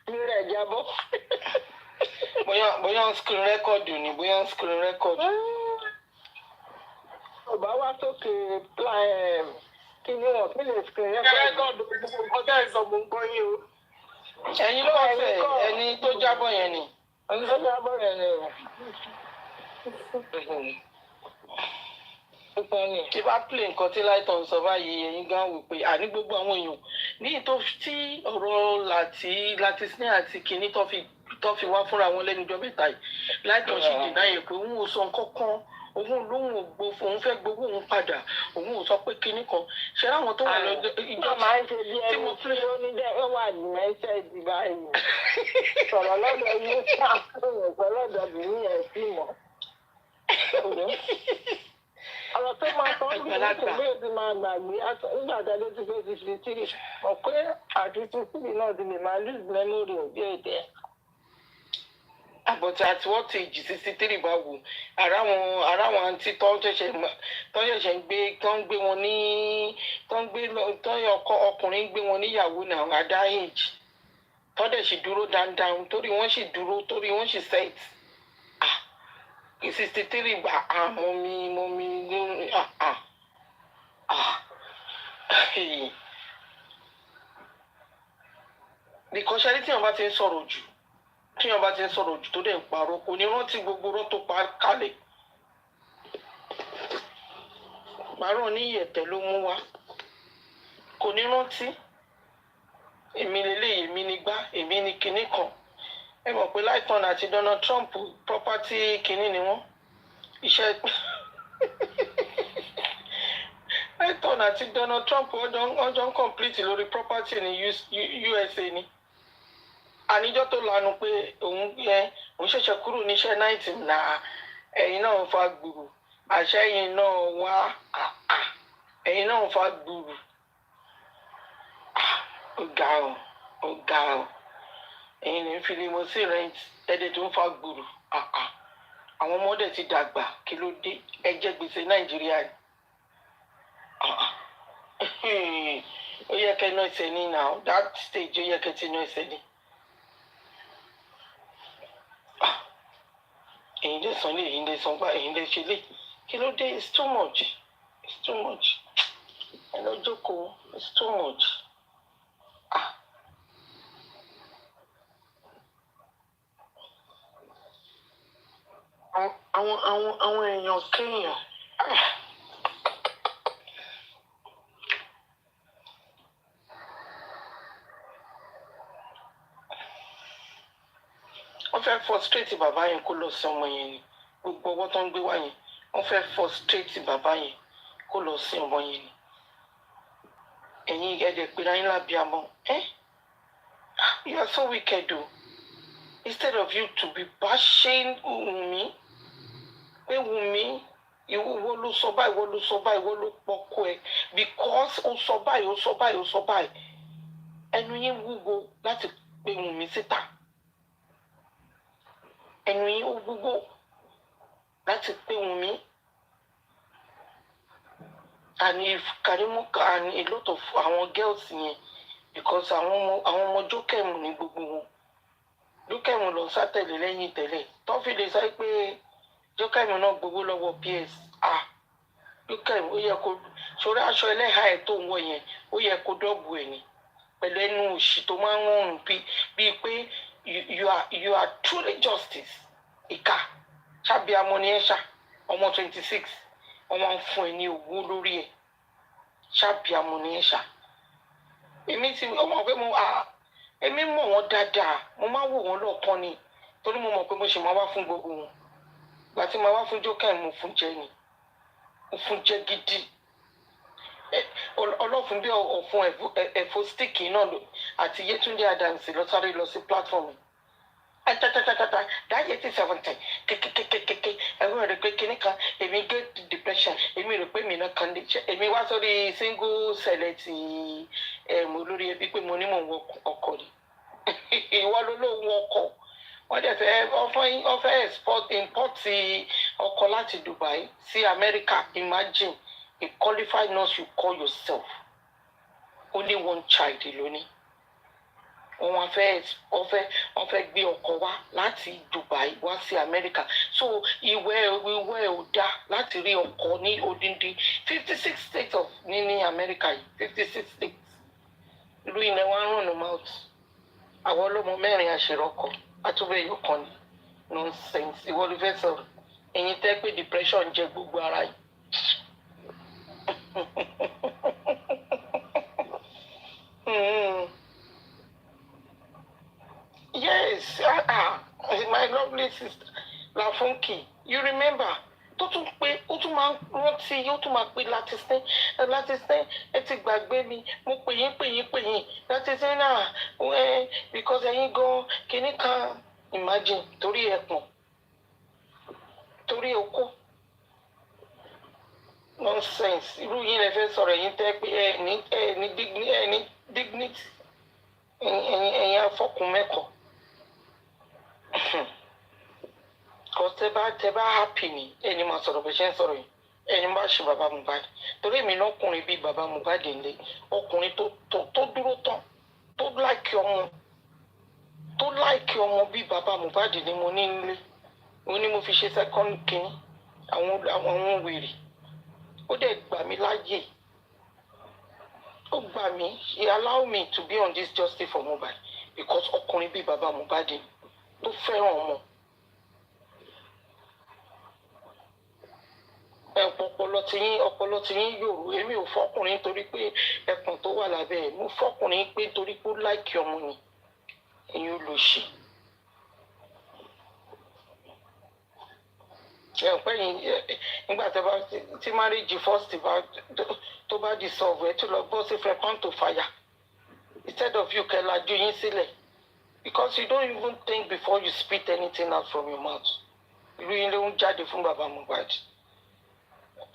Mirel jábọ́. Bóyá screen record ni, bóyá screen record. Ọba wá sókè kí ni wọ́n kí lè screen record gbogbo ọjọ́ ìsọ̀mù ń gbọ́ yín o. Ẹ̀yin ló fẹ́ ẹni tó jábọ̀ yẹn ni. Ẹni tó jábọ̀ yẹn ni. Tí bá play nǹkan tí láìtọ̀ sọ báyìí ẹ̀yin gan wò pé àní gbogbo àwọn èèyàn ní tó tí ọ̀rọ̀ láti sin àti kìíní tó fi wá fúnra wọn lẹ́nu ọjọ́ mẹ́ta yìí láìtọ̀ sì dènà yẹn pé òun ò sọ nǹkan kan òun lóhùn ògbó òun fẹ́ gbowó òun padà òun ò sọ pé kinní kan ṣe láwọn tó wà lọ́dọ̀ ìjọ máa ń ṣe bí ẹni tí ó ní jẹ́ ó wà ní mẹ́sẹ̀ẹ̀dì báyìí sọ̀rọ̀ lọ́dọ̀ ilé sáà tó yẹn sọ lọ́dọ̀ bìíní ẹ̀ sí mọ́ ọ̀rọ̀ tó máa tọ́ bí ìṣẹ̀lẹ̀ ti máa gbàgbé nígbà tí adé ti fẹ́ ti fi tírì mọ̀ pé àtúntò tírì náà ti lè máa lose memory òbí èdè. àbọ̀tí àti wọ́n ti jì sí tírì bá wò ara wọn àǹtí tó ṣẹ̀ṣẹ̀ ń gbé wọn ní ọkùnrin gbé wọn níyàwó náà àdá age tó dẹ̀ sì dúró dandan torí wọ́n sì dúró torí wọ́n sì set. 63 gba mọ́mí lórí nìkan ṣe tí wọ́n bá ti ń sọ̀rọ̀ jù tó dẹ̀ ń parọ́ kò ní rántí gbogbo rọ́ tó pa kalẹ̀ parọ́ ní ìyẹ̀tẹ̀ ló mú wá kò ní rántí èmi lélẹ́yìí èmi ní gbá èmi ní kinní kan. Ẹ mọ̀ pé Láìtàn àti Donald Trump property kìíní ni wọ́n iṣẹ́ Láìtàn àti Donald Trump ọjọ́ ń complete lórí property ní USA ni àníjọ́ tó lanu pé òun ṣẹ̀ṣẹ̀ kúrò níṣẹ́ 90 náà ẹ̀yin náà fa gbùrù àṣẹ ẹ̀yin náà wá ẹ̀yin náà fa gbùrù ó ga ọ́ ẹ̀yin ní fi limousine rent ẹ̀dẹ̀ tó ń fa gbùrù àwọn ọmọdé ti dàgbà kí ló dé ẹ jẹ gbèsè Nàìjíríà ni ó yẹ kẹ́ náà ẹsẹ̀ ní now that stage ó yẹ kẹ́ ti náà ẹsẹ̀ ní. ẹ̀yin lè san lé ẹ̀yin lè san gbá ẹ̀yin lè ṣe lé kí ló dé it's too much ẹ lọ jókòó it's too much. àwọn èèyàn kéèyàn wọ́n fẹ́ frustrate bàbá yẹn kó lọ sí ọmọ yẹn ni gbogbo ọwọ́ tó ń gbé wá yẹn wọ́n fẹ́ frustrate bàbá yẹn kó lọ sí ọmọ yẹn ni ẹ̀yin ẹ̀dẹ̀ pé ráyìn lábíàmọ́ you are so wicked o instead of you to be bashing Wunmi pé Wunmi ìwọ ló sọ báyìí ló pọkọ ẹ because ó sọ báyìí ẹnu yín wúwo láti pe Wunmi síta ẹnu yín ó wúwo láti pe Wunmi and if Karimo and a lot of àwọn girls yẹn because àwọn ọmọ Jokem ní gbogbo wọn Jokem lọ sátẹ̀lé lẹ́yìn tẹ́lẹ̀ tó fi lè sọ pé Jokem náà gbowó lọ́wọ́ PS Jokem ó yẹ kó sórí aṣọ ẹlẹ́hàá ẹ̀ tó ń wọ̀ yẹn ó yẹ kó dọ́ọ̀bù ẹ̀ ní pẹ̀lú ẹnu òṣì tó máa ń rọrùn bíi pé you are truly justice ìka ṣàbíamọ ni ẹ ṣá ọmọ 26 ọmọ ń fún ẹ ní owó lórí ẹ ṣàbíamọ ni ẹ ṣá èmi ti ọmọ pé èmi mọ̀ wọ́n dáadáa mo máa wò wọ́n lọ́ọ̀kan ni torí mo mọ̀ pé mo ṣe máa wá fún gbogbo wọn gbà tí máa wá fún Jokem mo fún jẹ ni mo fún jẹ gidi ọlọ́fun bí ọ̀fun ẹ̀fọ́ stíìkì náà lò àti Yétúndé Adams lọ sáré lọ sí platform atatatata dáyé tí 70 kékékékéké ẹ̀rọ rẹ̀ pé kíní kan èmi get depression èmi rò pé mi náà kàn lè jẹ́ èmi wá sórí single select olórí ẹbí pé mo ní mò ń wọ ọkọ̀ ni ìwọ ló ló ń wọ ọkọ̀ wọ́n dẹ̀ fẹ́ import ọkọ̀ láti Dubai sí America. Imagine a qualified nurse you call yourself only one child lónìí wọ́n fẹ́ gbé ọkọ̀ wá láti Dubai wá sí America. So ìwé ò dá láti rí ọkọ̀ ní odindi 56 states of ní America yìí 56 states ìlú ilẹ̀ wa ń rùn mouth àwọn ọlọ́mọ mẹ́rin àṣírọ́kọ̀ àtúbẹ̀yọ̀ kan ní nonsense ìwọ ló fẹ́ sọ̀rọ̀ ẹ̀yin tẹ́ pé depression jẹ gbogbo ara yìí. Yes, my lovely sister Lafunki, you remember tó tún pé ó tún máa rántí ó tún máa pé láti sẹ́ ẹ ti gbàgbé mi mo pè yín láti sẹ́ náà because ẹ̀yin gan kìíní kan imagine torí ẹ̀pọ̀n torí okó nonsense irú yín lè fẹ́ sọ̀rọ̀ yín tẹ́ pé ẹni dignity ẹ̀yin afọ́kùn mẹ́kọ̀ọ́ kò tẹ́ bá happy ni ẹni máa sọ̀rọ̀ bẹ́ẹ̀ ṣe ń sọ̀rọ̀ yìí ẹni bá ṣe bàbá Mohbad torí èmi náà ọkùnrin bíi bàbá Mohbad ńlẹ ọkùnrin tó dúró tán tó láìkí ọmọ bíi bàbá Mohbad ni mo ní nílé mo ní mo fi ṣe second kínní àwọn wèrè ó dẹ̀ gbà mí láyè ó gbà mí he allow me to be on this justice for Mohbad because ọkùnrin bíi bàbá Mohbad tó fẹ́ràn ọmọ. ọpọlọ tí yín yòrò èmi ò fọkùnrin torí pé ẹkùn tó wà lábẹ́ ẹ̀ mo fọkùnrin pé torí pé ó láìkí ọmọ ni ẹ̀yin olóṣì ẹ̀pẹ́yìn nígbà tí marriage first tó bá dissolve ẹ̀ tó lọ bọ́ sí fẹ́ to fire instead of you kẹlajú yín sílẹ̀ because you don't even think before you spit anything out from your mouth irú yín ló ń jáde fún bàbá Mohbad.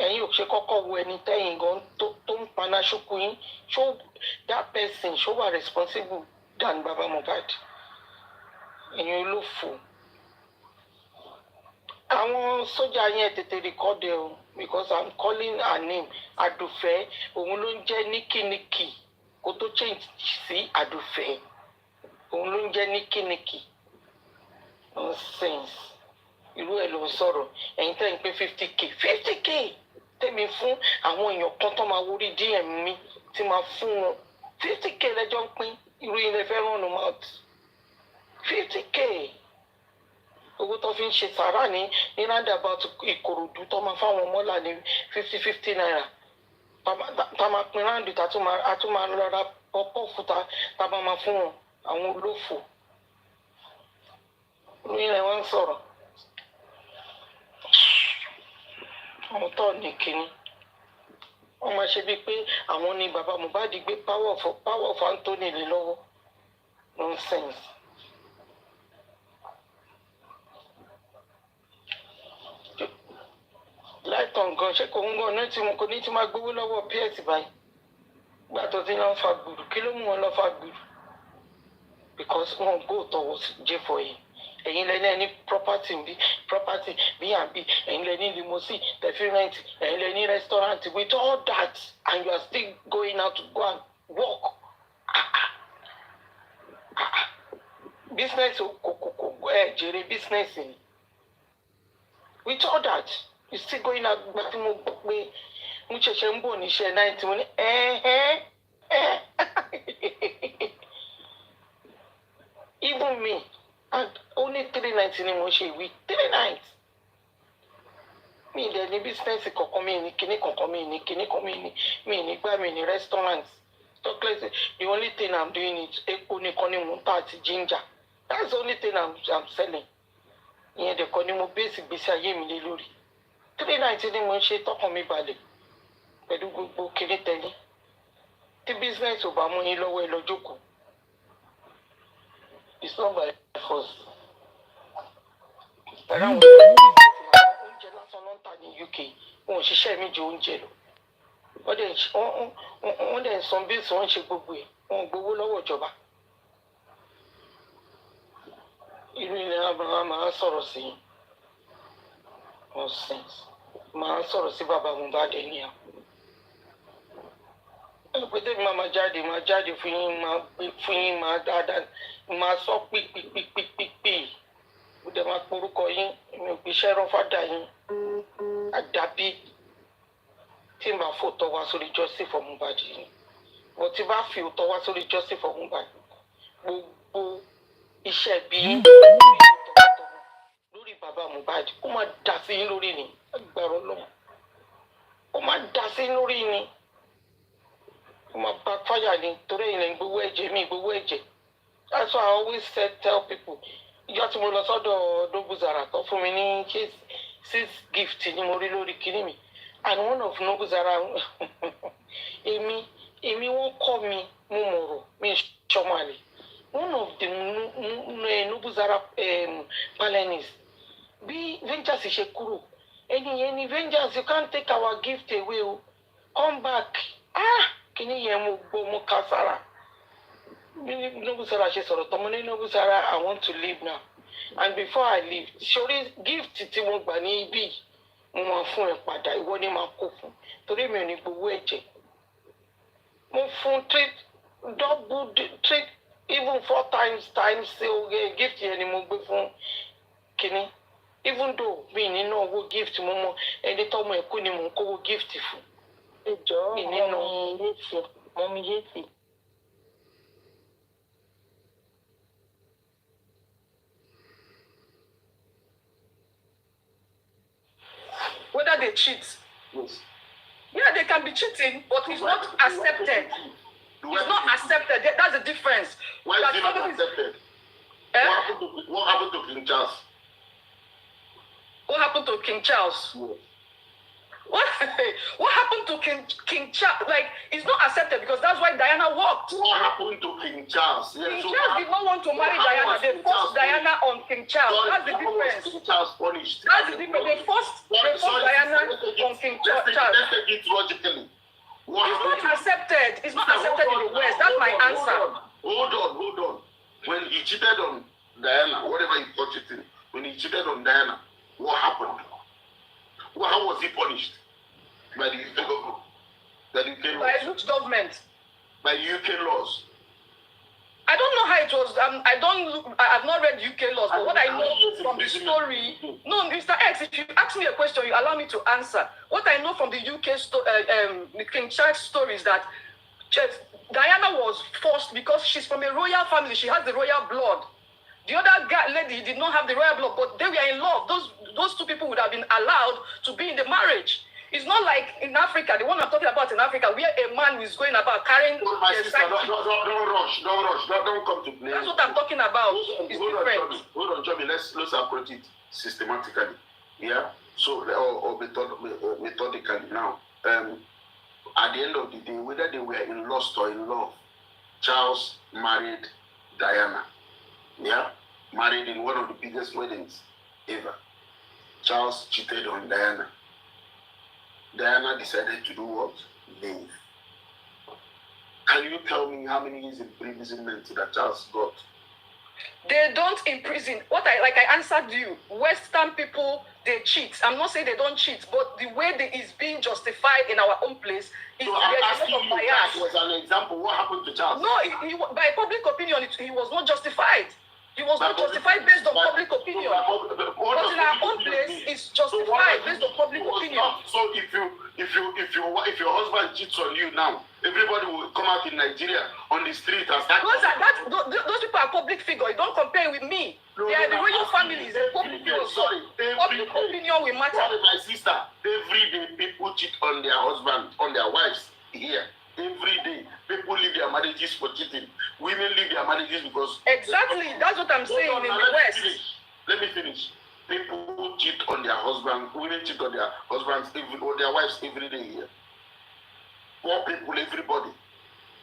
ẹ̀yin ò ṣe kọ́kọ́ wo ẹni tẹ́yìn gan tó ń paná ṣókú yín ṣó that person ṣó wà responsible than baba Mohbad ẹ̀yin olófò àwọn sójà yẹn tètè record ẹ o because I'm calling her name Adùfẹ́ òun ló ń jẹ́ níkíníkì kó tó change sí Adùfẹ́ òun ló ń jẹ́ níkíníkì nonsense irú ẹ̀ ló ń sọ̀rọ̀ ẹ̀yin tẹ́ ń pé 50k tẹ́mi fún àwọn èèyàn kan tó máa wórí DM mi tí máa fún wọn 50k lẹ́jọ́ ń pín irú ilẹ̀ fẹ́ rán ọ̀nà mouth 50k owó tó fi ń ṣe sàrà ní roundabout Ìkòròdú tó máa fáwọn mọ́là ní 50 naira tá máa pín ráńdù tá tún máa lọ́ra pọ́pọ́ fúta tá máa fún wọn àwọn olófò irú ilẹ̀ wọn ń sọ̀rọ̀. àwọn tó ní kínní wọn máa ṣe bíi pé àwọn ni bàbá Mohbad gbé power of Anthony lé lọ́wọ́ nonsense. láìtàn gan ṣé kò ń gan ní tí mo kò ní tí máa gbowó lọ́wọ́ PS báyìí gbà tó ti lọ́n fa gbùrù kí ló mú wọn lọ́ fa gbùrù because wọn go towards J4A. ẹ̀yin lẹ́ni ẹni property B&B ẹ̀yin lẹ́ni limousine rent ẹ̀yin lẹ́ni restaurant with all that and you are still going out to go and work. Business kò jèrè business ni with all that you still going out gba tí mo gbọ́ pé mo ṣẹ̀ṣẹ̀ ń bọ̀ níṣẹ́ 90 mo ní even me. And only 3 nights ni mo ṣe ìwé 3 nights. Mi dẹ̀ ní business kankan mi ní kíní kankan mi ní kíní kan mi ní gbá mi ní restaurants. Chocolate the only thing I'm doing is epo nìkan ni mo ń tà àti ginger. That's the only thing I'm selling. Ìyẹn dẹ̀ kọ́ ni mo base ìgbésí ayé mi lé lórí. 3 nights ni mo ń ṣe tọkàn mi balẹ̀ pẹ̀lú gbogbo kíní tẹ́lẹ̀. Tí business ò bá mú yín lọ́wọ́ ẹ lọ jókòó. It's not by force. Pẹ̀lú àwọn oúnjẹ lásán ló ń tà ní UK, wọn ò ṣiṣẹ́ mi ju oúnjẹ lọ. Wọ́n dẹ̀ ń san bí wọ́n ń ṣe gbogbo ẹ̀, wọ́n ń gbowó lọ́wọ́ ìjọba. Irú ilẹ̀ Abraham máa ń sọ̀rọ̀ sí i. Nonsense. Máa ń sọ̀rọ̀ sí bàbá Mohbad ní à. Pété mi máa jáde fún yín máa dáadáa máa sọ pípípípípí mo dẹ̀ máa porúkọ yín mi ò gbéṣẹ́ rán fádà yín àdàbí tí màá fòótọ́ wá sórí justice for Mohbad yìí mo ti bá fi òótọ́ wá sórí justice for Mohbad gbogbo iṣẹ́ bí lórí bàbá Mohbad ó máa dà sí yín lórí ni agbára Ọlọ́run ó máa dà sí yín lórí ni. My backfire ni torí ilẹ̀ gbowó ẹ̀jẹ̀ mi gbowó ẹ̀jẹ̀. That's why I always tell people ìjọ tí mo lọ sọ́dọ̀ Nobuzara tó fún mi ní 6 gift ni mo rí lórí kíní mi and one of Nobuzara èmi wọ́n kọ́ mi mo mọ̀rọ̀ mi ṣọmọlẹ̀ one of the Nobuzara panelists bí Ventures ṣe kúrò any vengeance, you can't take our gift away. Come back. Can you hear me? Kasara. Nobusara, she sort of Nobusara, I want to leave now. And before I leave, surely gift to Timobani be. Mo fún ẹ padà ìwọ ni máa kó fún torí mi ò ní gbowó ẹ̀jẹ̀ mo fún double treat even 4 times gift yẹn ni mo gbé fún kínní even though mi nínú owó gift mo mọ ẹni tọ́mọ ẹ̀ kú ni mo ń kówó gift fún. Ẹjọ́ mọ́mí yéèsì. Whether they cheat. Yes. Yeah, they can be cheating, but it's not accepted. It's not accepted. That's the difference. Why is it not accepted? What happened to King Charles? What happened to King Charles? Yes. What happened to King Charles? Like, it's not accepted because that's why Diana walked. What happened to King Charles? King Charles did not want to marry Diana. They forced Diana on King Charles. That's the difference. King Charles punished. That's the difference. They forced Diana on King Charles. Let's take it logically. It's not accepted. It's not accepted in the West. That's my answer. Hold on. When he cheated on Diana, whatever he called cheating, when he cheated on Diana, what happened? How was he punished? By the UK government? By the UK laws? By which government? By UK laws. I don't know how it was. I've not read UK laws, but what I know from the story. No, Mr. X, if you ask me a question, you allow me to answer. What I know from the UK King Charles story is that Diana was forced because she's from a royal family. She has the royal blood. The other lady did not have the royal blood, but they were in love. Those two people would have been allowed to be in the marriage. It's not like in Africa, the one I'm talking about in Africa, where a man is going about carrying. My sister, don't rush. Don't come to play. That's what I'm talking about. It's different. Hold on, Johnny. Let's approach it systematically. Yeah. So, or methodically now. At the end of the day, whether they were in lust or in love, Charles married Diana. Yeah. Married in one of the biggest weddings ever. Charles cheated on Diana. Diana decided to do what? Leave. Can you tell me how many years imprisonment that Charles got? They don't imprison. I answered you. Western people, they cheat. I'm not saying they don't cheat, but the way is being justified in our own place is so I'm asking a lot of you, bias. that was an example. What happened to Charles? No, by public opinion, he was not justified. He was not justified based on public opinion. But in our own place, it's justified based on public opinion. So if your husband cheats on you now, everybody will come out in Nigeria on the street and start. Those people are public figures. You don't compare with me. They are the royal families. Public opinion will matter. My sister, every day people cheat on their husband, on their wives here. Every day, people leave their marriages for cheating. Women leave their marriages because... Exactly. That's what I'm saying in the West. Let me finish. People cheat on their husbands. Women cheat on their husbands or their wives every day here. Poor people, everybody.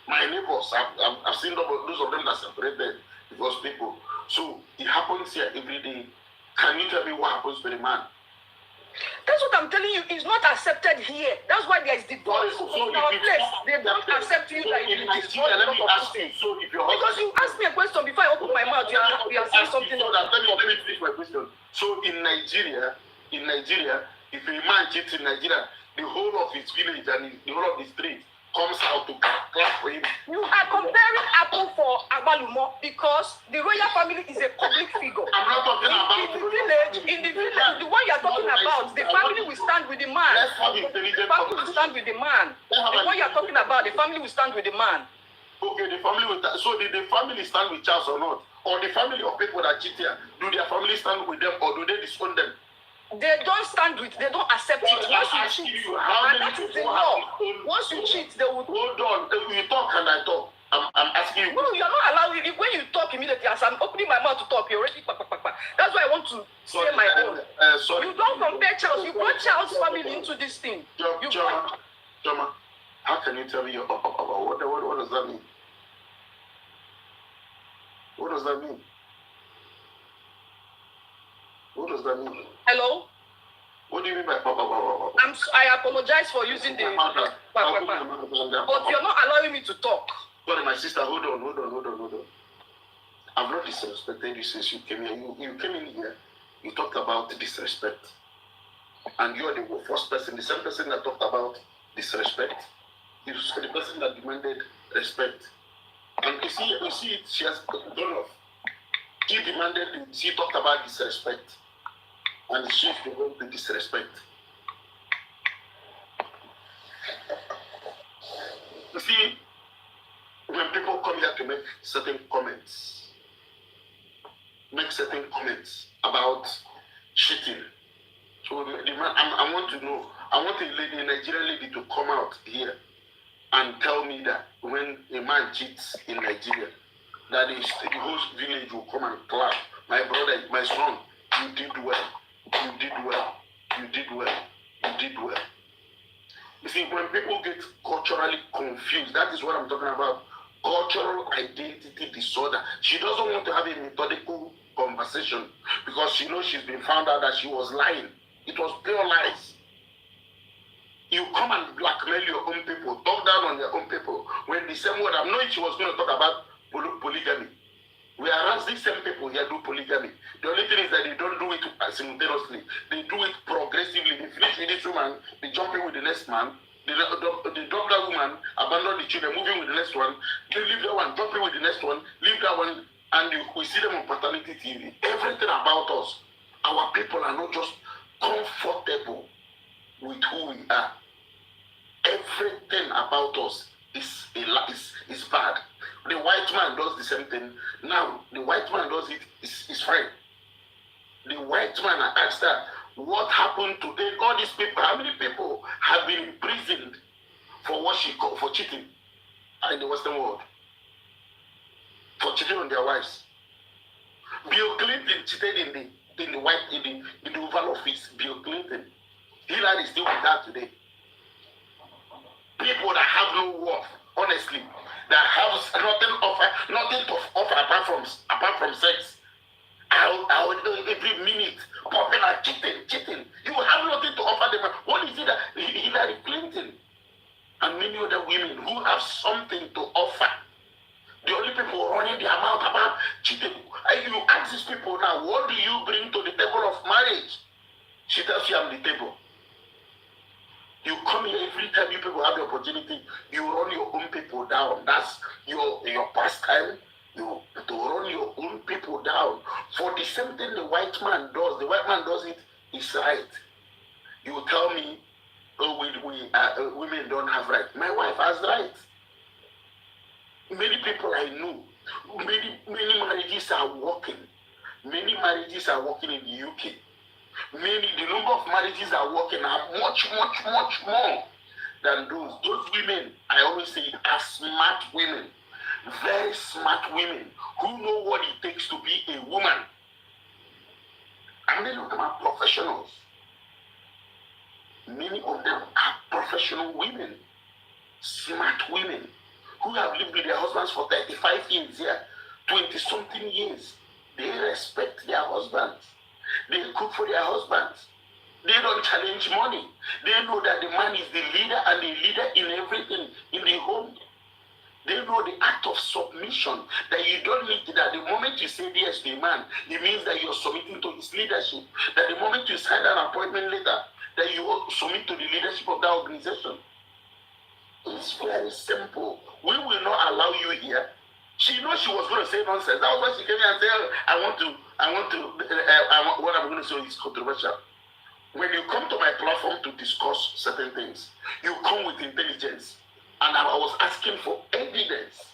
My neighbors, I've seen those of them that separated because people. So it happens here every day. Can you tell me what happens to the man? That's what I'm telling you. It's not accepted here. That's why there is divorce in our place. They don't accept you like in Nigeria. Let me ask you. So if your because you asked me a question before I open my mouth, you are saying something. Let me finish my question. So in Nigeria, if a man cheats in Nigeria, the whole of his village and the whole of the street comes out to clap for him. You are comparing Apple for Agbalumo because the royal family is a public figure. I'm not talking about in the village, the one you are talking about, the family will stand with the man. Let's have intelligent The family will stand with the man. The one you are talking about, the family will stand with the man. Okay, the family will. So did the family stand with Charles or not? Or the family of people that cheat here, do their family stand with them or do they disown them? They don't stand with, they don't accept it. Once you cheat, and that is the law. Once you cheat, they will. Hold on, you talk and I talk. I'm asking you. No, you're not allowing. When you talk immediately, as I'm opening my mouth to talk, you're already. That's why I want to say my own. Sorry. You don't compare Charles. You brought Charles' family into this thing. Joma, how can you tell me about what does that mean? What does that mean? What does that mean? Hello? What do you mean by papa? I apologize for using the but you're not allowing me to talk. Sorry, my sister, hold on. I've not disrespected you since you came here. You came in here, you talked about disrespect. And you're the first person, the same person that talked about disrespect. You're the person that demanded respect. And you see it, she has done off. She demanded, she talked about disrespect. And she's the one to disrespect. You see, when people come here to make certain comments about cheating. So the man, I want to know, I want a Nigerian lady to come out here and tell me that when a man cheats in Nigeria, that the whole village will come and clap. My brother, my son, you did well. You see, when people get culturally confused, that is what I'm talking about. Cultural identity disorder. She doesn't want to have a methodical conversation because she knows she's been found out that she was lying. It was pure lies. You come and blackmail your own people, talk down on your own people. When the same word, I'm knowing she was going to talk about polygamy. Whereas these same people here do polygamy. The only thing is that they don't do it simultaneously. They do it progressively. They finish with this woman, they jump in with the next man. They drop that woman, abandon the children, moving with the next one. They leave that one, jump in with the next one, leave that one, and we see them on paternity TV. Everything about us, our people are not just comfortable with who we are. Everything about us is bad. The white man does the same thing. Now, the white man does it, it's fine. The white man, I asked her, what happened today? All these people, how many people have been imprisoned for cheating in the Western world? For cheating on their wives. Bill Clinton cheated in the Oval Office. Bill Clinton. Hillary is still with that today. People that have no worth, honestly, that have nothing to offer apart from sex. I would every minute popping and cheating. You have nothing to offer them. What is it that Hillary Clinton and many other women who have something to offer? The only people running their mouth about cheating. And you ask these people now, what do you bring to the table of marriage? She tells you, I'm the table. You come here every time you people have the opportunity, you run your own people down. That's your pastime. You to run your own people down. For the same thing the white man does. The white man does it, it's right. You tell me, oh, women don't have rights. My wife has rights. Many people I know, many marriages are working. Many marriages are working in the UK. The number of marriages are working are much more than those. Those women, I always say, are smart women. Very smart women who know what it takes to be a woman. And many of them are professionals. Many of them are professional women. Smart women who have lived with their husbands for 35 years, 20-something years. They respect their husbands. They cook for their husbands. They don't challenge money. They know that the man is the leader and the leader in everything in the home. They know the act of submission, that you don't need that the moment you say yes to a man, it means that you're submitting to his leadership. That the moment you sign an appointment letter, that you submit to the leadership of that organization. It's very simple. We will not allow you here. She knows she was going to say nonsense. That was why she came here and said, what I'm going to say is controversial. When you come to my platform to discuss certain things, you come with intelligence. And I was asking for evidence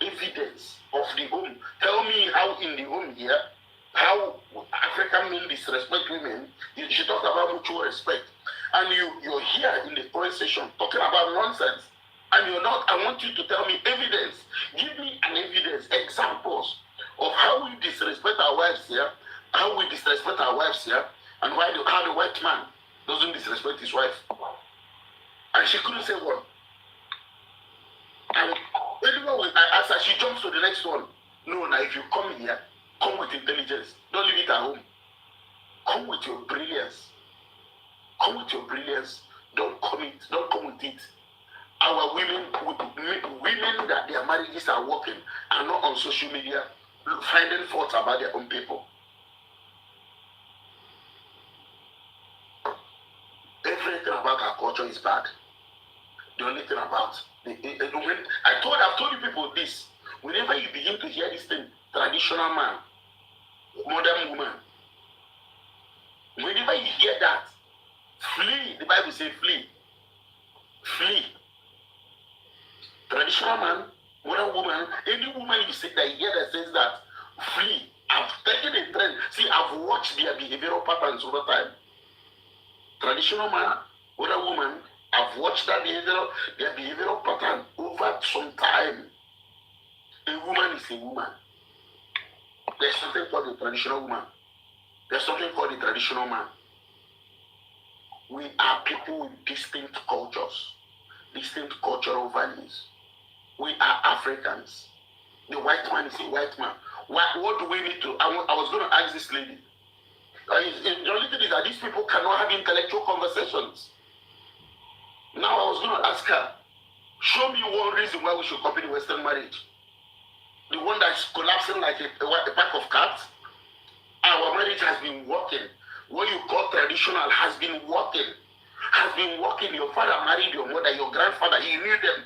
of the home. Tell me how in the home here, how African men disrespect women. She talked about mutual respect. And you're here in the point session talking about nonsense. And you're not, I want you to tell me evidence. Give me an evidence, examples of how we disrespect our wives here, how and how the white man doesn't disrespect his wife. And she couldn't say one. And anyway, I asked her, she jumps to the next one. No, now if you come here, come with intelligence. Don't leave it at home. Come with your brilliance. Come with your brilliance. Don't come with it. Our women that their marriages are working are not on social media finding fault about their own people. Everything about our culture is bad. The only thing about I've told you people this. Whenever you begin to hear this thing, traditional man, modern woman, whenever you hear that, flee. The Bible says flee. Flee. Traditional man, modern woman, any woman you see that hear that says that, flee. I've taken a trend. See, I've watched their behavioral patterns over time. Traditional man, modern woman, I've watched their behavioral pattern over some time. A woman is a woman. There's something called the traditional woman. There's something called the traditional man. We are people with distinct cultures, distinct cultural values. We are Africans. The white man is a white man. What do we need to? I was going to ask this lady. The only thing is that these people cannot have intellectual conversations. Now I was going to ask her, show me one reason why we should copy the Western marriage. The one that's collapsing like a pack of cards. Our marriage has been working. What you call traditional has been working. Has been working. Your father married your mother, your grandfather, he knew them.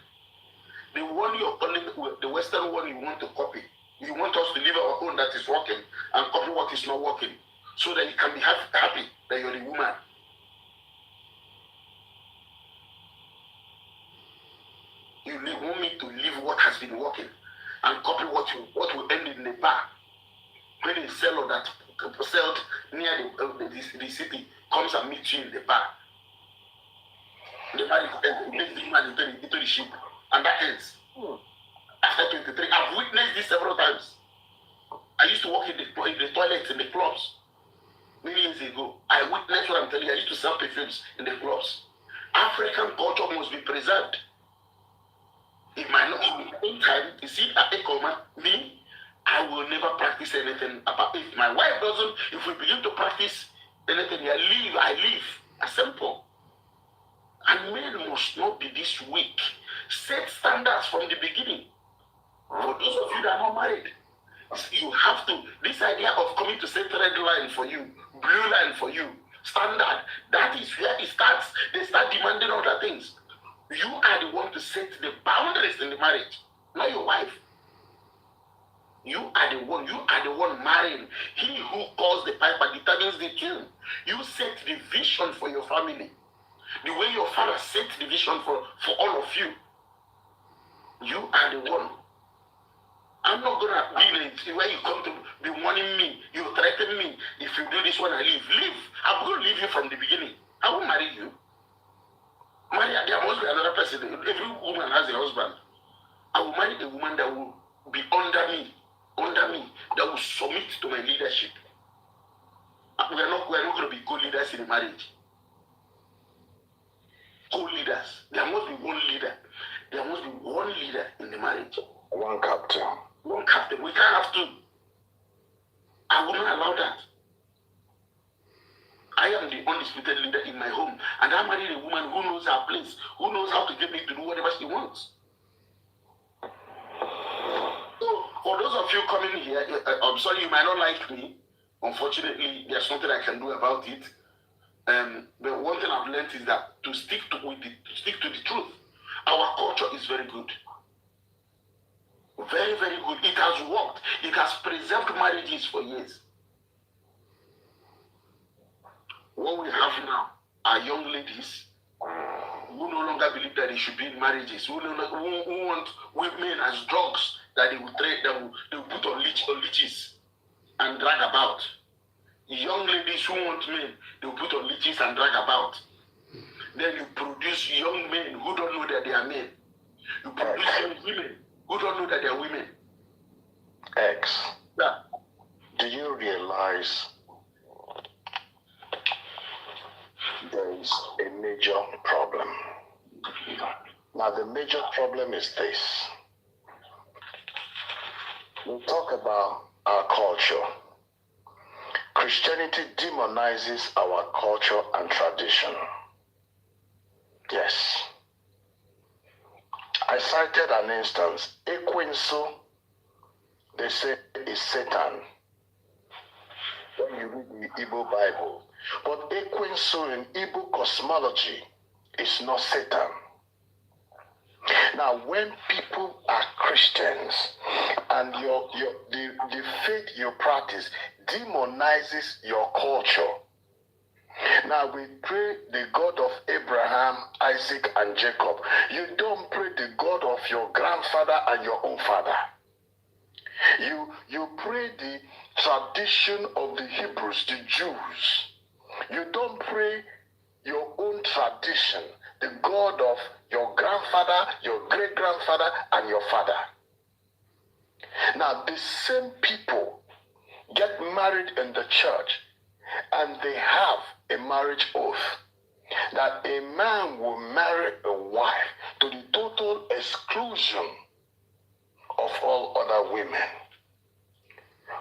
The one you're calling the Western one you want to copy. You want us to live our own that is working and copy what is not working. So that you can be happy that you're the woman. You want me to live what has been working and copy what will end in the bar. When a seller that sold near the city comes and meets you in the bar. The bar takes the man into the ship, and that ends. After 23, I've witnessed this several times. I used to work in the toilets, in the clubs, many years ago. I witnessed what I'm telling you. I used to sell perfumes in the clubs. African culture must be preserved. It might not be in time. You see, me, I will never practice anything about it. If my wife doesn't, if we begin to practice anything, I leave. As simple. And men must not be this weak. Set standards from the beginning. For those of you that are not married, you have to, this idea of coming to set red line for you, blue line for you, standard, that is where it starts. They start demanding other things. You are the one to set the boundaries in the marriage, not your wife. You are the one marrying. He who calls the piper determines the tune. You set the vision for your family. The way your father set the vision for all of you. You are the one. I'm not going to be in it where you come to be warning me. You threaten me. If you do this when I leave. Leave. I'm going to leave you from the beginning. I won't marry you. There must be another person. Every woman has a husband. I will marry a woman that will be under me, that will submit to my leadership. We are not going to be co-leaders in a marriage. Co-leaders. There must be one leader. There must be one leader in the marriage. One captain. One captain. We can't have two. I will not allow that. I am the undisputed leader in my home, and I married a woman who knows her place, who knows how to get me to do whatever she wants. So, for those of you coming here, I'm sorry you might not like me. Unfortunately, there's nothing I can do about it. But one thing I've learned is that to stick to the truth. Our culture is very good. Very, very good. It has worked. It has preserved marriages for years. What we have now are young ladies who no longer believe that they should be in marriages, who want women as dogs that they will trade, they will put on leashes and drag about. Young ladies who want men, they will put on leashes and drag about. Then you produce young men who don't know that they are men. You produce young women who don't know that they are women. X. Yeah. Do you realize there is a major problem? Now, the major problem is this. We talk about our culture. Christianity demonizes our culture and tradition. Yes. I cited an instance. Ekwensu, they say, is Satan. When you read the Igbo Bible. But Ekwensu in Igbo cosmology is not Satan. Now, when people are Christians and the faith you practice demonizes your culture, now we pray the God of Abraham, Isaac, and Jacob. You don't pray the God of your grandfather and your own father. You pray the tradition of the Hebrews, the Jews. You don't pray your own tradition, the God of your grandfather, your great-grandfather, and your father. Now, the same people get married in the church, and they have a marriage oath that a man will marry a wife to the total exclusion of all other women.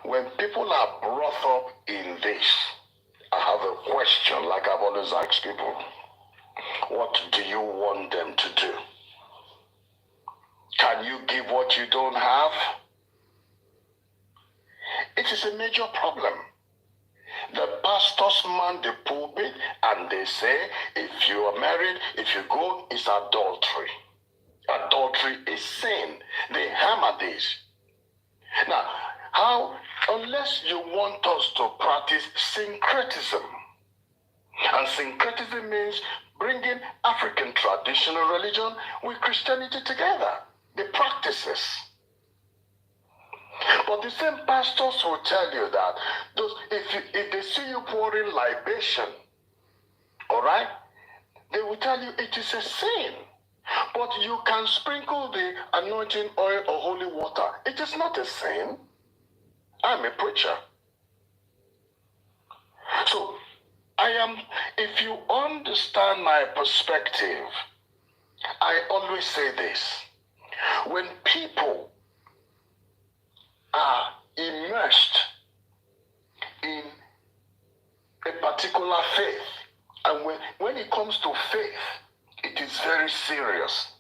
When people are brought up in this, I have a question, like I've always asked people. What do you want them to do? Can you give what you don't have? It is a major problem. The pastors man the pulpit and they say, if you are married, if you go, it's adultery. Adultery is sin. They hammer this. Now, how, unless you want us to practice syncretism, and syncretism means bringing African traditional religion with Christianity together, the practices. But the same pastors will tell you that if they see you pouring libation, all right, they will tell you it is a sin. But you can sprinkle the anointing oil or holy water. It is not a sin. I'm a preacher. So, if you understand my perspective, I always say this. When people are immersed in a particular faith, and when it comes to faith, it is very serious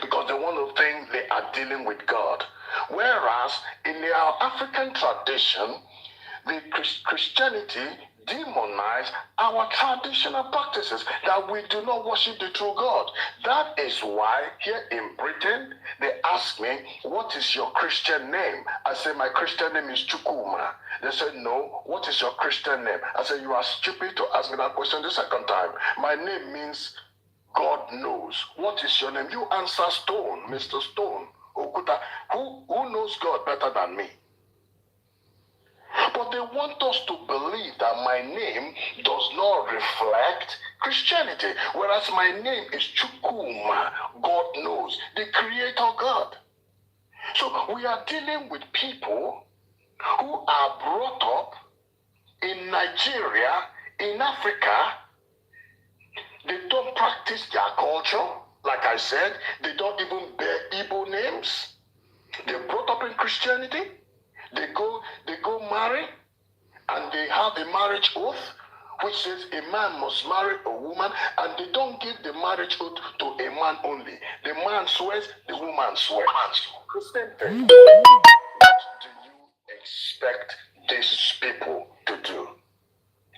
because they want to think they are dealing with God. Whereas in our African tradition, the Christianity demonize our traditional practices, that we do not worship the true God. That is why here in Britain, they ask me, what is your Christian name? I say, my Christian name is Chukuma. They said, no, what is your Christian name? I said, you are stupid to ask me that question the second time. My name means God knows. What is your name? You answer Stone, Mr. Stone, Okuta. Who knows God better than me? But they want us to believe that my name does not reflect Christianity, whereas my name is Chukuma, God knows, the creator God. So we are dealing with people who are brought up in Nigeria, in Africa. They don't practice their culture. Like I said, they don't even bear Igbo names. They're brought up in Christianity. They go marry, and they have a marriage oath, which says a man must marry a woman, and they don't give the marriage oath to a man only. The man swears, the woman swears. The same thing. What do you expect these people to do?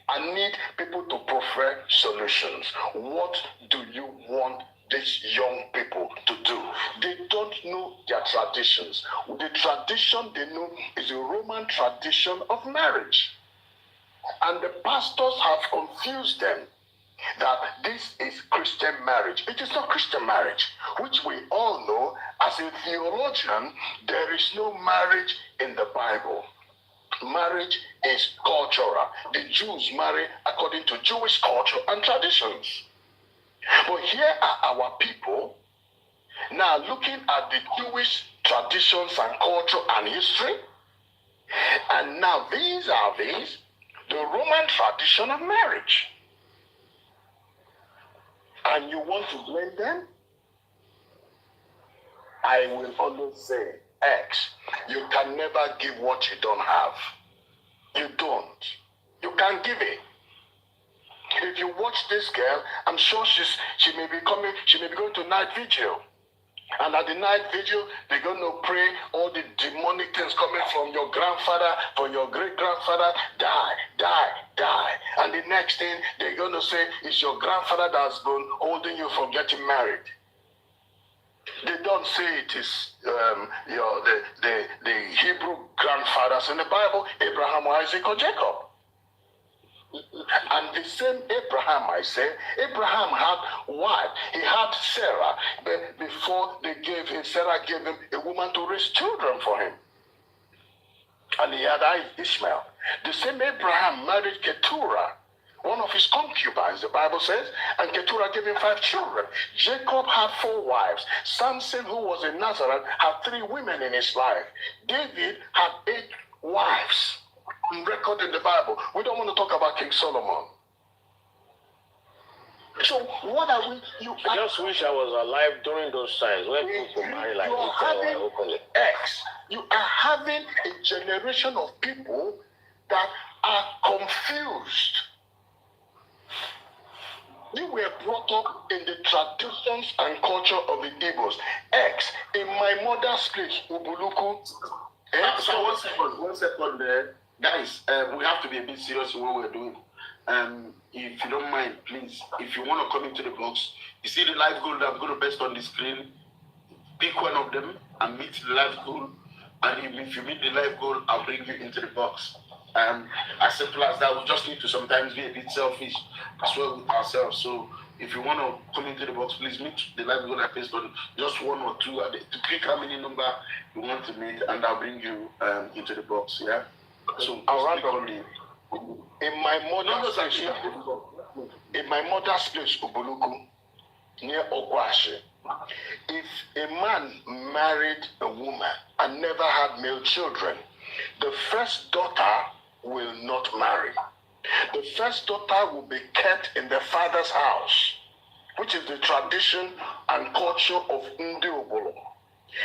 I need people to prefer solutions. What do you want these young people to do? They don't know their traditions. The tradition they know is the Roman tradition of marriage. And the pastors have confused them that this is Christian marriage. It is not Christian marriage, which we all know. As a theologian, there is no marriage in the Bible. Marriage is cultural. The Jews marry according to Jewish culture and traditions. But here are our people now looking at the Jewish traditions and culture and history. And now these are the Roman tradition of marriage. And you want to blame them? I will always say, X, you can never give what you don't have. You don't. You can't give it. If you watch this girl, I'm sure she may be going to night vigil. And at the night vigil, they're going to pray all the demonic things coming from your grandfather, from your great-grandfather, die, die, die. And the next thing, they're going to say, it's your grandfather that's been holding you from getting married. They don't say it is the Hebrew grandfathers in the Bible, Abraham, Isaac, or Jacob. And the same Abraham, I say, Abraham had wife. He had Sarah. But before Sarah gave him a woman to raise children for him. And he had Ishmael. The same Abraham married Keturah, one of his concubines, the Bible says, and Keturah gave him 5 children. Jacob had 4 wives. Samson, who was a Nazarene, had 3 women in his life. David had 8 wives. Record in the Bible. We don't want to talk about King Solomon. So what are we? I just wish I was alive during those times when people marry like this openly. You are having a generation of people that are confused. You were brought up in the traditions and culture of the Igbos. In my mother's place, Ubuluku. So one second there. Guys, we have to be a bit serious in what we're doing. If you don't mind, please, if you want to come into the box, you see the live goal that I'm going to paste on the screen, pick one of them and meet the live goal. And if you meet the live goal, I'll bring you into the box. As simple as that, we just need to sometimes be a bit selfish as well with ourselves. So if you want to come into the box, please meet the live goal I paste on just 1 or 2 to click how many number you want to meet, and I'll bring you into the box. Yeah. So around in my mother's place, Ubuluku, near Ogwashi, if a man married a woman and never had male children, the first daughter will not marry. The first daughter will be kept in the father's house, which is the tradition and culture of Ndi Obolo.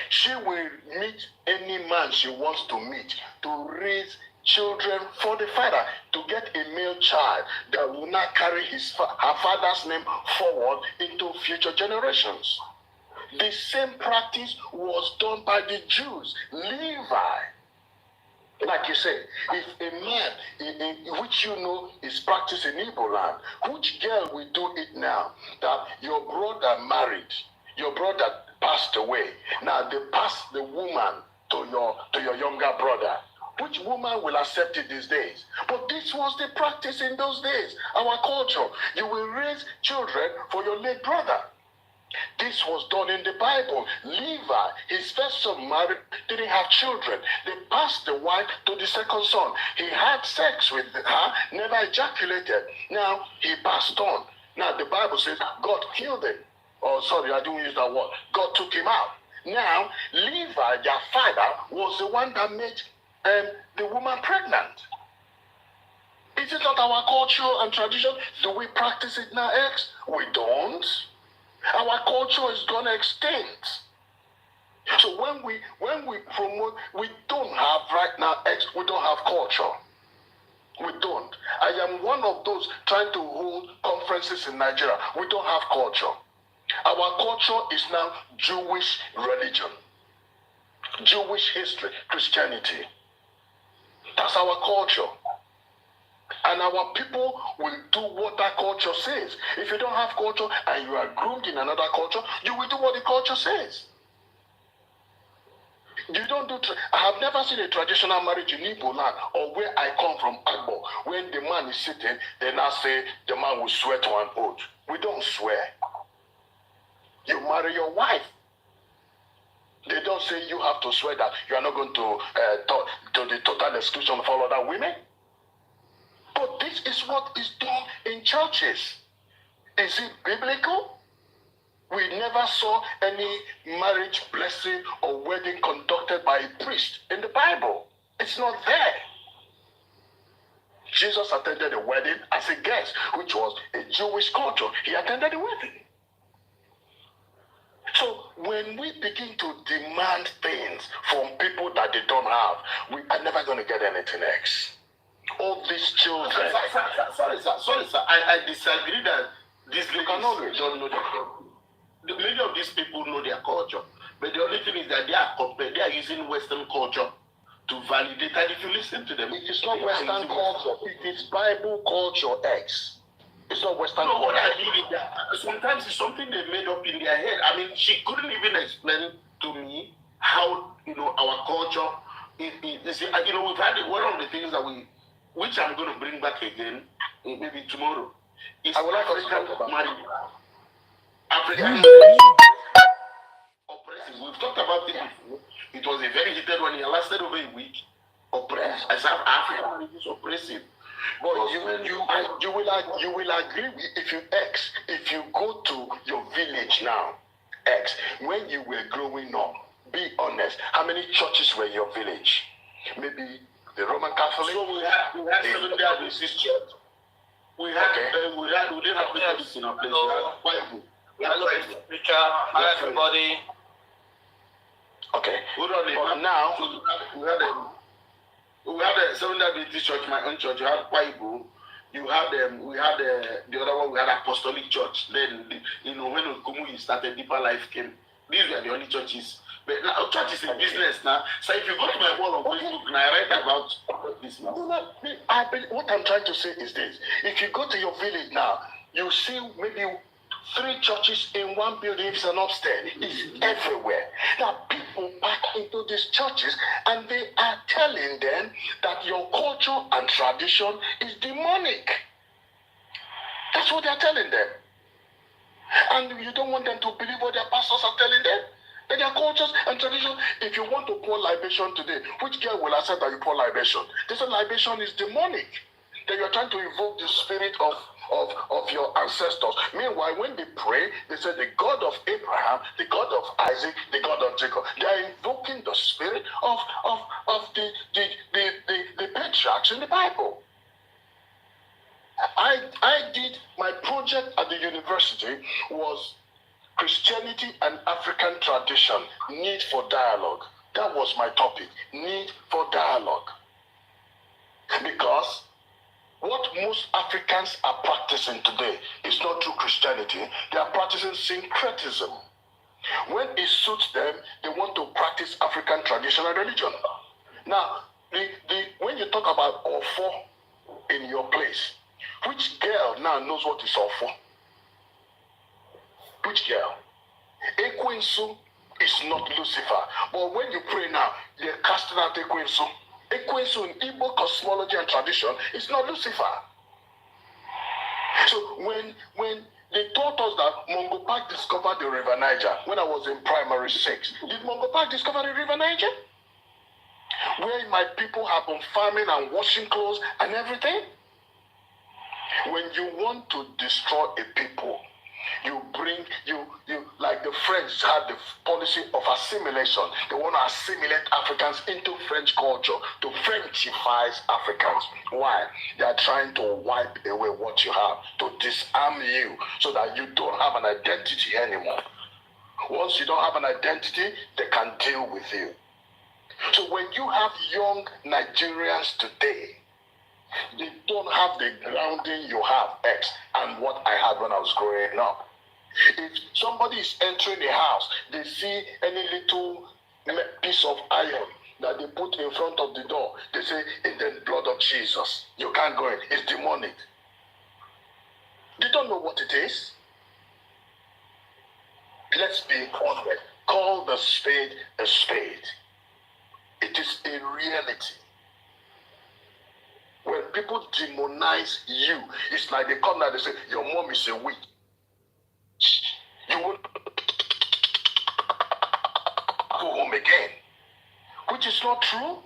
She will meet any man she wants to meet to raise children for the father, to get a male child that will not carry her father's name forward into future generations. The same practice was done by the Jews. Levi, like you said, if a man, which you know is practiced in Igbo land, which girl will do it now? That your brother married, your brother passed away. Now they pass the woman to your younger brother. Which woman will accept it these days? But this was the practice in those days. Our culture. You will raise children for your late brother. This was done in the Bible. Levi, his first son married, didn't have children. They passed the wife to the second son. He had sex with her, never ejaculated. Now, he passed on. Now, the Bible says God killed him. Oh, sorry, I didn't use that word. God took him out. Now, Levi, their father, was the one that made the woman pregnant. Is it not our culture and tradition? Do we practice it now, We don't. Our culture is gone extinct. So when we promote, we don't have right now, we don't have culture. We don't. I am one of those trying to hold conferences in Nigeria. We don't have culture. Our culture is now Jewish religion, Jewish history, Christianity. That's our culture. And our people will do what that culture says. If you don't have culture and you are groomed in another culture, you will do what the culture says. You don't do. I have never seen a traditional marriage in Igbo land or where I come from, Agbo. When the man is sitting, they now say the man will swear to an oath. We don't swear. You marry your wife. They don't say you have to swear that you are not going to the total exclusion of all other women. But this is what is done in churches. Is it biblical? We never saw any marriage blessing or wedding conducted by a priest in the Bible. It's not there. Jesus attended a wedding as a guest, which was a Jewish culture. He attended the wedding. So when we begin to demand things from people that they don't have, we are never going to get anything else. all these children. Sorry, sir. I disagree that these ladies don't know their culture. Many of these people know their culture, but the only thing is that they are using Western culture to validate. And if you listen to them, It is not Western culture. It is Bible culture, X. It's not Western culture. What I mean is that sometimes it's something they made up in their head. I mean, she couldn't even explain to me how, our culture is. We've had one of the things that which I'm going to bring back again, maybe tomorrow. Is I would like us to talk about marriage. African oppressive. We've talked about it before. It was a very heated one. It lasted over a week. Oppressive. As African marriage is oppressive. But you will agree with, if you go to your village now, X, when you were growing up, be honest, how many churches were in your village? Maybe the Roman Catholic? So we had Seventh-day Adventist church. We didn't have Methodist in our place. We had Bible. Hello, preacher. Hi, everybody. Okay. Hold on, but now we had the Seventh-day Adventist church, my own church. You had Bible. We had the other one. We had Apostolic Church. Then when Okumu started, Deeper Life came. These were the only churches. But now church is a business now. So if you go to my wall on Facebook, now I write about this now. What I'm trying to say is this: if you go to your village now, you see maybe 3 churches in one building. It's an upstairs. It's everywhere. Now people pack into these churches and they are telling them that your culture and tradition is demonic. That's what they're telling them. And you don't want them to believe what their pastors are telling them. That their cultures and tradition. If you want to pour libation today, which girl will accept that you pour libation? They say libation is demonic. That you're trying to evoke the spirit of your ancestors. Meanwhile, when they pray, they say the God of Abraham, the God of Isaac, the God of Jacob. They are invoking the spirit of the patriarchs in the Bible. I did my project at the university was Christianity and African tradition, need for dialogue. That was my topic, need for dialogue. Because what most Africans are practicing today is not true Christianity. They are practicing syncretism. When it suits them, they want to practice African traditional religion. Now, when you talk about Ofo in your place, which girl now knows what is Ofo? Which girl? Ekwensu is not Lucifer. But when you pray now, they're casting out Ekwensu. Ekwensu in Igbo cosmology and tradition is not Lucifer. So when they taught us that Mongo Park discovered the River Niger when I was in primary 6, did Mongo Park discover the River Niger? Where my people have been farming and washing clothes and everything? When you want to destroy a people, you like the French had the policy of assimilation. They want to assimilate Africans into French culture, to Frenchifies Africans. Why? They are trying to wipe away what you have, to disarm you so that you don't have an identity anymore. Once you don't have an identity, they can deal with you. So when you have young Nigerians today, they don't have the grounding you have, X, and what I had when I was growing up. If somebody is entering a house, they see any little piece of iron that they put in front of the door, they say, in the blood of Jesus, you can't go in, it's demonic. They don't know what it is. Let's be honest. Call the spade a spade. It is a reality. When people demonize you, it's like they come out and say, your mom is a witch. You won't go home again. Which is not true.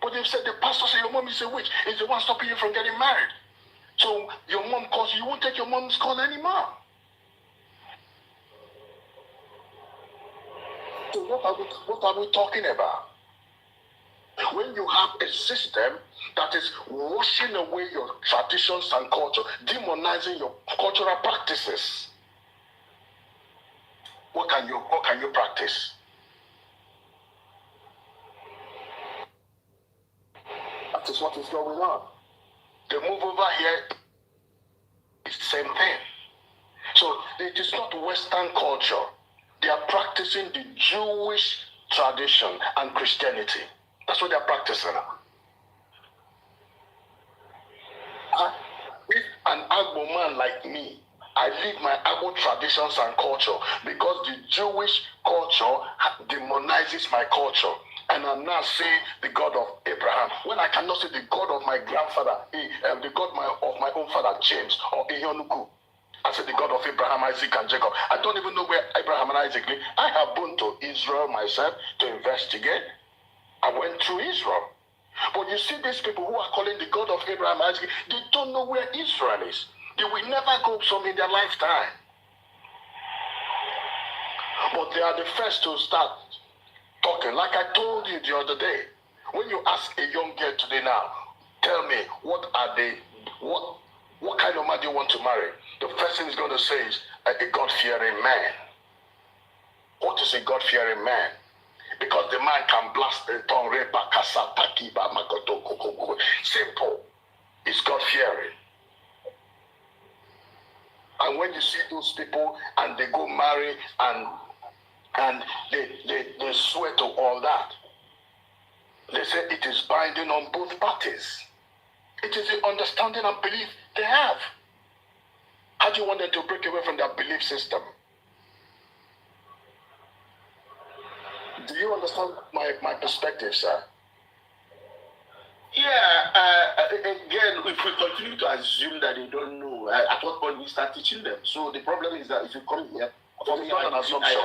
But they've said the pastor said your mom is a witch. It's the one stopping you from getting married. So your mom calls you, won't take your mom's call anymore. So what are we talking about? When you have a system that is washing away your traditions and culture, demonizing your cultural practices, what can you practice? That is what is going on. They move over here, it's the same thing. So it is not Western culture. They are practicing the Jewish tradition and Christianity. That's what they are practicing. If an Agbo man like me, I live my Agbo traditions and culture because the Jewish culture demonizes my culture. And I'm now saying the God of Abraham, when I cannot say the God of my grandfather, the God of my own father, James, or Ihyonuku. I said the God of Abraham, Isaac, and Jacob. I don't even know where Abraham and Isaac live. I have been to Israel myself to investigate. I went to Israel. But you see these people who are calling the God of Abraham and Isaac, they don't know where Israel is. They will never go some in their lifetime. But they are the first to start talking. Like I told you the other day, when you ask a young girl today now, tell me, what kind of man do you want to marry? The first thing he's going to say is a God-fearing man. What is a God-fearing man? Because the man can blast the tongue. Simple. It's God-fearing. And when you see those people and they go marry and they swear to all that, they say it is binding on both parties. It is the understanding and belief they have. How do you want them to break away from their belief system? Do you understand my perspective, sir? Yeah, again, if we continue to assume that they don't know, at what point we start teaching them? So the problem is that if you come here, for me, an assumption.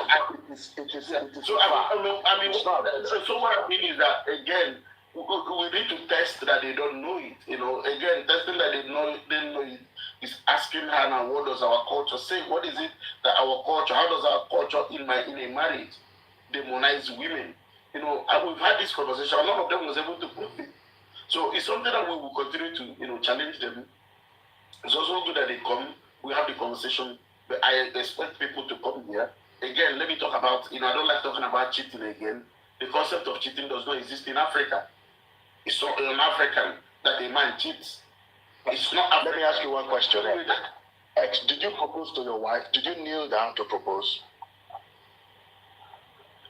So what I mean is that, again, we need to test that they don't know it. You know, again, testing that they didn't know it is asking her now, what does our culture say? What is it that our culture, how does our culture in a marriage demonize women? You know, and we've had this conversation, none of them was able to prove it. So it's something that we will continue to, challenge them. It's also good that they come, we have the conversation, but I expect people to come here. Again, let me talk about, I don't like talking about cheating again. The concept of cheating does not exist in Africa. It's not an African that a man cheats. It's not African. Let me ask you one question. X, did you propose to your wife? Did you kneel down to propose?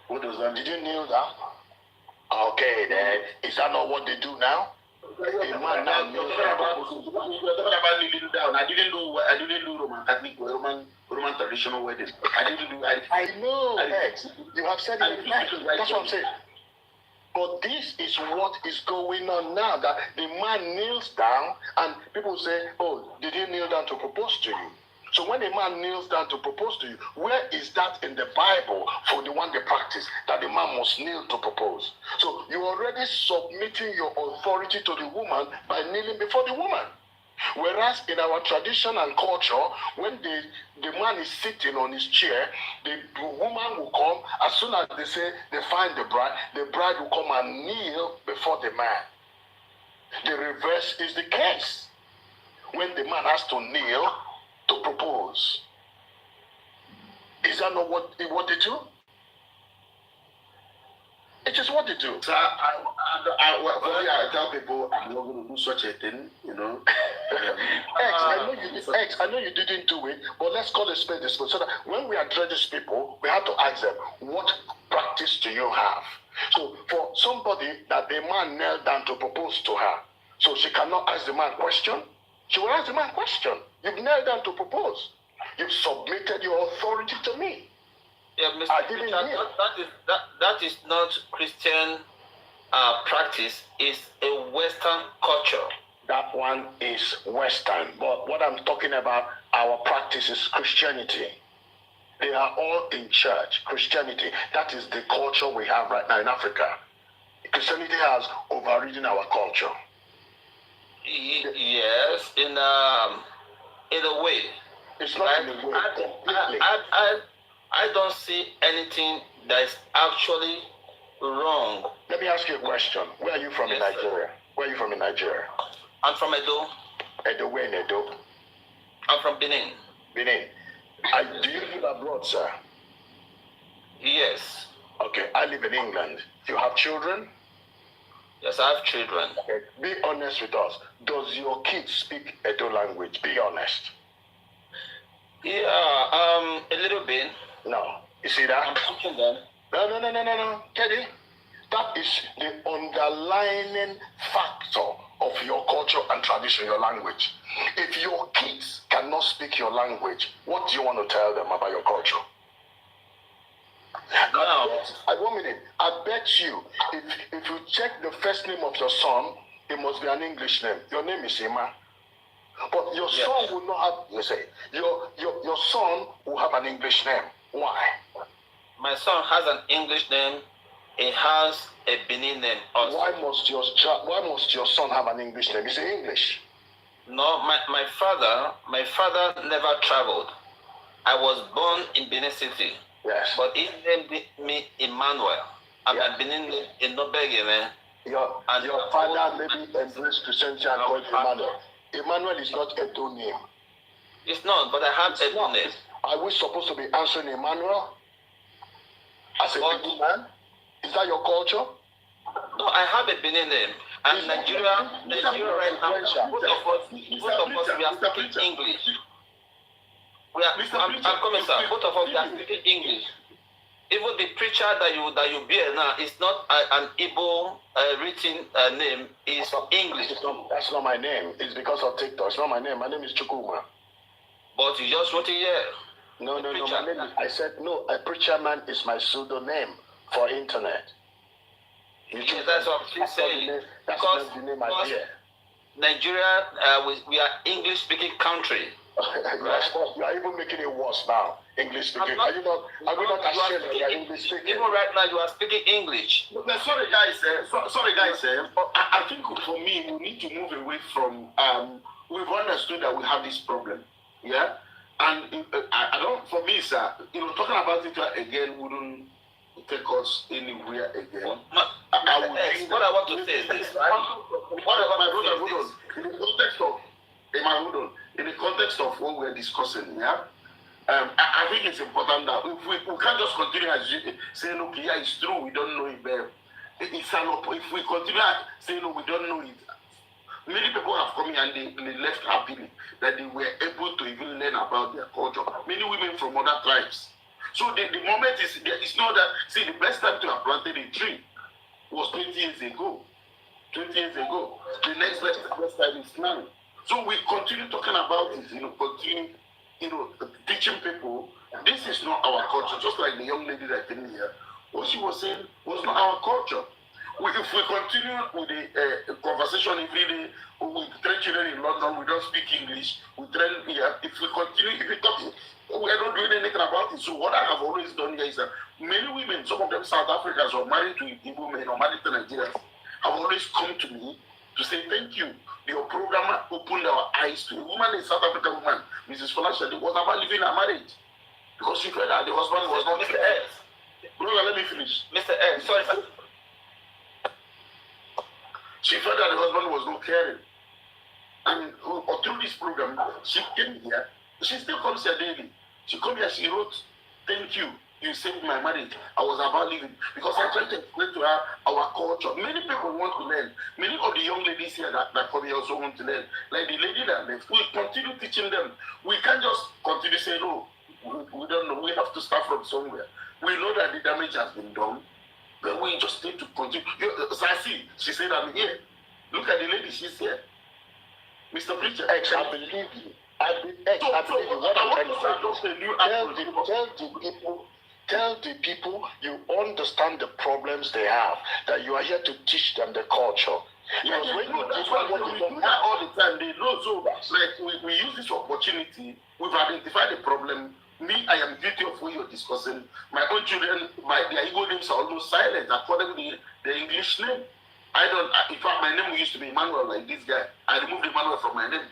What does that mean? Did you kneel down? Okay, then. Is that not what they do now? A man now kneels down. You're talking about kneeling down. I didn't do Roman Catholic or Roman traditional wedding. I know, X. You have said it. That's what I'm saying. But this is what is going on now, that the man kneels down and people say, oh, did he kneel down to propose to you? So when a man kneels down to propose to you, where is that in the Bible for the one they practice, that the man must kneel to propose? So you're already submitting your authority to the woman by kneeling before the woman. Whereas in our tradition and culture, when the man is sitting on his chair, the woman will come. As soon as they say they find the bride will come and kneel before the man. The reverse is the case. When the man has to kneel to propose. Is that not what they do? It is what they do. So I tell people I'm not going to do such a thing, X, I know you didn't do it, but let's call a spade a spade. So that when we address these people, we have to ask them, what practice do you have? So for somebody that the man knelt down to propose to her, so she cannot ask the man question, she will ask the man question. You've knelt down to propose. You've submitted your authority to me. Yeah, Mr. Peter, that is not Christian practice. It's a Western culture. That one is Western. But what I'm talking about, our practice is Christianity. They are all in church. Christianity, that is the culture we have right now in Africa. Christianity has overridden our culture. Yes, in a way. It's not in a way, completely. I don't see anything that is actually wrong. Let me ask you a question. Where are you from in Nigeria? Where are you from in Nigeria? I'm from Edo. Edo, where in Edo? I'm from Benin. Benin. Do you live abroad, sir? Yes. Okay, I live in England. Do you have children? Yes, I have children. Okay. Be honest with us. Does your kid speak Edo language? Be honest. Yeah, a little bit. No. You see that? I'm teaching them. No. Teddy, that is the underlying factor of your culture and tradition, your language. If your kids cannot speak your language, what do you want to tell them about your culture? No. 1 minute. I bet you, if you check the first name of your son, it must be an English name. Your name is Emma. But your son will not have, you say, your son will have an English name. Why? My son has an English name. He has a Benin name also. Why must your son have an English name? Is it English? No, my father never traveled. I was born in Benin City. Yes. But he named me Emmanuel. I'm a Benin name in Nobegene. Your father maybe embraced Christianity and called Emmanuel. Emmanuel is not a do name. It's not, but I have a do name. Are we supposed to be answering Emmanuel as a Benin man? Is that your culture? No, I have a Benin name. And Nigeria right now, both of us, we are speaking English. I'm coming, sir. Both of us are speaking English. Even the preacher that you bear now is not an Igbo written name. It's English. That's not my name. It's because of TikTok. It's not my name. My name is Chukuma. But you just wrote it here. No. My name is, I said no. A preacher man is my pseudonym for internet. Yes, that's what I'm saying. Because Nigeria, we are English-speaking country. You are even making it worse now. English speaking. Are you not ashamed that you are English speaking? Even right now, you are speaking English. Sorry, guys. I think for me, we need to move away from. We've understood that we have this problem. Yeah, and I don't. For me, sir, talking about it again wouldn't take us anywhere again. What I want to say is this, right? In the context of what we're discussing, yeah, I think it's important that if we can't just continue saying, okay, yeah, it's true, we don't know it, but if we continue saying, no, we don't know it, many people have come here and they left happily that they were able to even learn about their culture. Many women from other tribes. So the moment it's not that, see, the best time to have planted a tree was 20 years ago. 20 years ago. The next best time is now. So we continue talking about it, continue, teaching people, this is not our culture. Just like the young lady that came here, what she was saying was not our culture. If we continue with the conversation every day, we train children in London, we don't speak English, we train here, if we continue, if we talk, we are not doing anything about it. So what I have always done here is that many women, some of them South Africans or married to Igbo men or married to Nigerians, have always come to me to say thank you. Your program opened our eyes to a woman, a South African woman, Mrs. Falashadi, was about leaving her marriage because she felt that the husband was not Mr. X. Brother, let me finish. Mr. X, sorry, sir. She felt that the husband was not caring. And through this program, she came here. She still comes here daily. She come here, she wrote, thank you. You saved my marriage. I was about leaving. Because I tried to explain to her our culture. Many people want to learn. Many of the young ladies here that come here also want to learn. Like the lady that left, we continue teaching them. We can't just continue saying, no, we don't know. We have to start from somewhere. We know that the damage has been done. But we just need to continue. Sasi, she said, I'm here. Look at the lady, she's here. Mr. Preacher. X, I believe you. I believe you. What I'm trying to say, tell the people you understand the problems they have, that you are here to teach them the culture. Yeah, when you teach them what you do that all the time, they know. So, like, we use this opportunity, we've identified the problem. Me, I am guilty of what you're discussing. My own children, their Igbo names are almost silent according to the English name. In fact, my name used to be Emmanuel, like this guy. I removed Emmanuel from my name.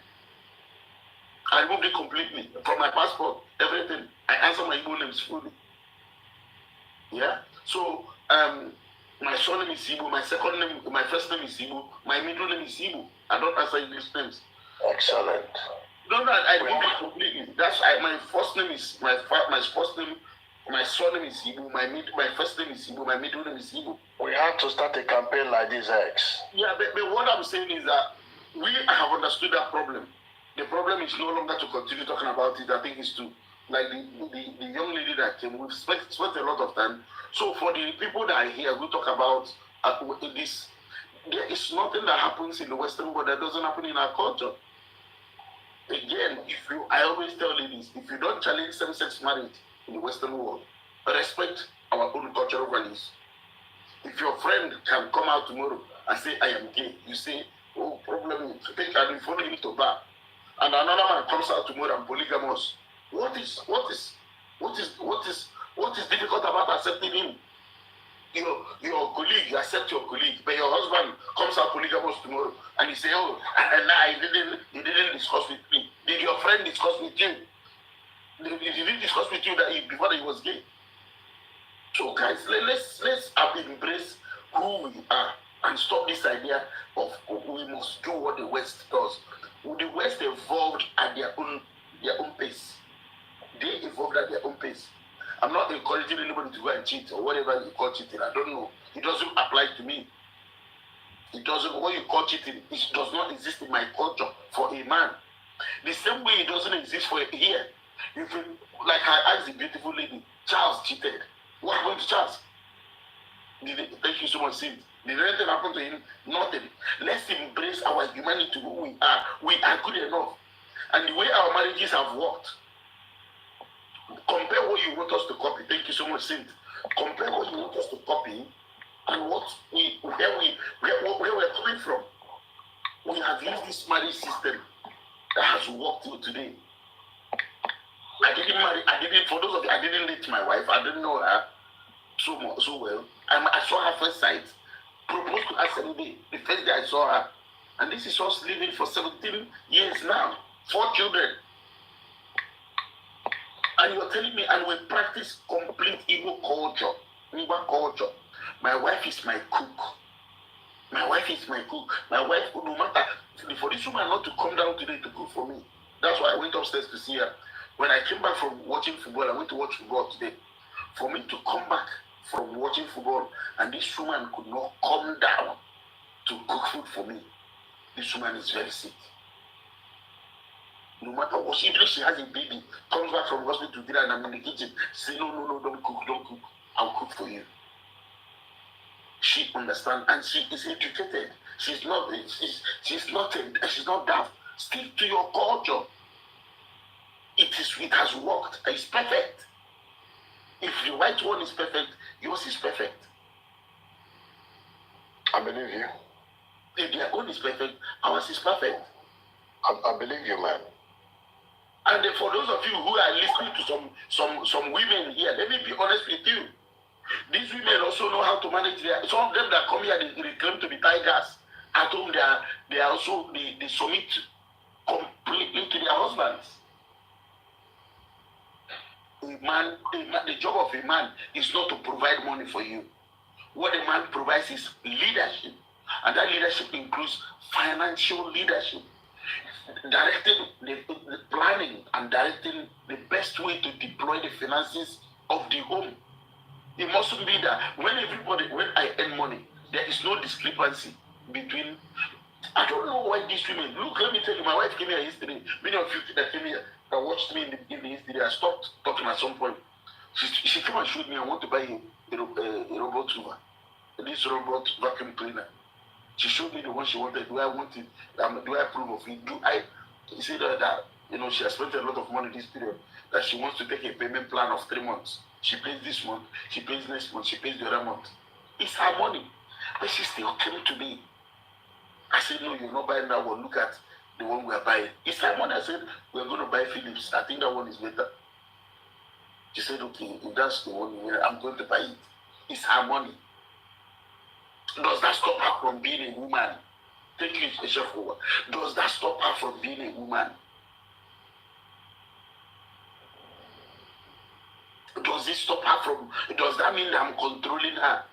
I removed it completely from my passport, everything. I answer my Igbo names fully. Yeah? So, my surname is Igbo, my first name is Igbo, my middle name is Igbo. I don't answer English names. Excellent. No, I removed it completely. My first name is my first name My surname is Igbo, my first name is Igbo, my middle name is Igbo. We have to start a campaign like this, X. Yeah, but what I'm saying is that we have understood that problem. The problem is no longer to continue talking about it. I think it's to, like the young lady that came, we've spent a lot of time. So for the people that are here, we talk about this. There is nothing that happens in the Western world that doesn't happen in our culture. Again, I always tell ladies, if you don't challenge same-sex marriage in the Western world, respect our own cultural values. If your friend can come out tomorrow and say, I am gay, you say, oh, problem is, I think I'll follow him to bar. And another man comes out tomorrow and polygamous. What is difficult about accepting him? Your colleague, you accept your colleague, but your husband comes out polygamous tomorrow and he say, oh, and he didn't discuss with me. Did your friend discuss with you? Did he discuss with you that before he was gay? So guys, let's embrace who we are and stop this idea of we must do what the West does. The West evolved at their own pace. They evolved at their own pace. I'm not encouraging anybody to go and cheat or whatever you call cheating. I don't know. It doesn't apply to me. It doesn't. What you call cheating, it does not exist in my culture for a man. The same way it doesn't exist for here. If you, like I asked the beautiful lady, Charles cheated. What happened to Charles? Thank you so much, Sid. Did anything happen to him? Nothing. Let's embrace our humanity, who we are. We are good enough. And the way our marriages have worked, compare what you want us to copy. Thank you so much, Sid. Compare what you want us to copy and where we're coming from. We have used this marriage system that has worked till today. For those of you, I didn't date my wife. I didn't know her so well. I saw her first sight. Proposed to her same day. The first day I saw her. And this is us living for 17 years now. 4 children. And you're telling me, and we practice complete Igbo culture. Igbo culture. My wife is my cook. My wife is my cook. My wife, no matter, for this woman not to come down today to cook for me. That's why I went upstairs to see her. When I came back from watching football, I went to watch football today. For me to come back from watching football, and this woman could not come down to cook food for me. This woman is very sick. No matter what, even if she has a baby, comes back from hospital today and I'm in the kitchen, say, no, don't cook. I'll cook for you. She understands, and she is educated. She's not daft. Stick to your culture. It has worked. It's perfect. If the white one is perfect, yours is perfect. I believe you. If their own is perfect, ours is perfect. I believe you, man. And then for those of you who are listening to some women here, let me be honest with you. These women also know how to manage some of them that come here, they claim to be tigers. At home, they are also, they submit completely to their husbands. The job of a man is not to provide money for you. What a man provides is leadership. And that leadership includes financial leadership. Directing the planning and directing the best way to deploy the finances of the home. It mustn't be that when I earn money, there is no discrepancy between. I don't know why these women. Look, let me tell you, my wife came here yesterday. Many of you that came here that watched me in the history, I stopped talking at some point. She came and showed me I want to buy a robot hoover, this robot vacuum cleaner. She showed me the one she wanted. Do I want it? Do I approve of it? She said that she has spent a lot of money this period, that she wants to take a payment plan of 3 months. She pays this month, she pays next month, she pays the other month. It's her money. But she still came to me. I said, no, you're not buying that one. Look at the one we are buying. It's her money. I said, we're going to buy Philips. I think that one is better. She said, okay, if that's the one, I'm going to buy it. It's her money. Does that stop her from being a woman? Thank you, Chef. Does that stop her from being a woman? Does it stop her from? Does that mean that I'm controlling her?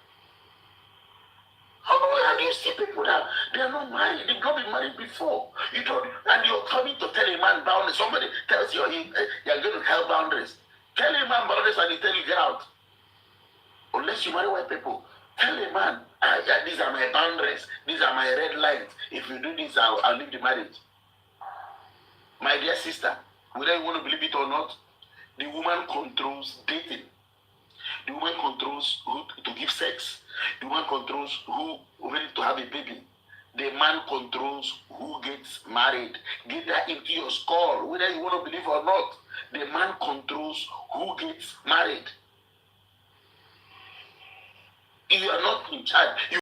How do you see people that they are not married? They've not been married before. And you're coming to tell a man boundaries. Somebody tells you you're going to tell boundaries. Tell a man boundaries and he tell you get out. Unless you marry white people. Tell a man, these are my boundaries. These are my red lines. If you do this, I'll leave the marriage. My dear sister, whether you want to believe it or not, the woman controls dating. The woman controls who to give sex. The woman controls who ready to have a baby. The man controls who gets married. Get that into your skull, whether you want to believe or not. The man controls who gets married. You are not in charge.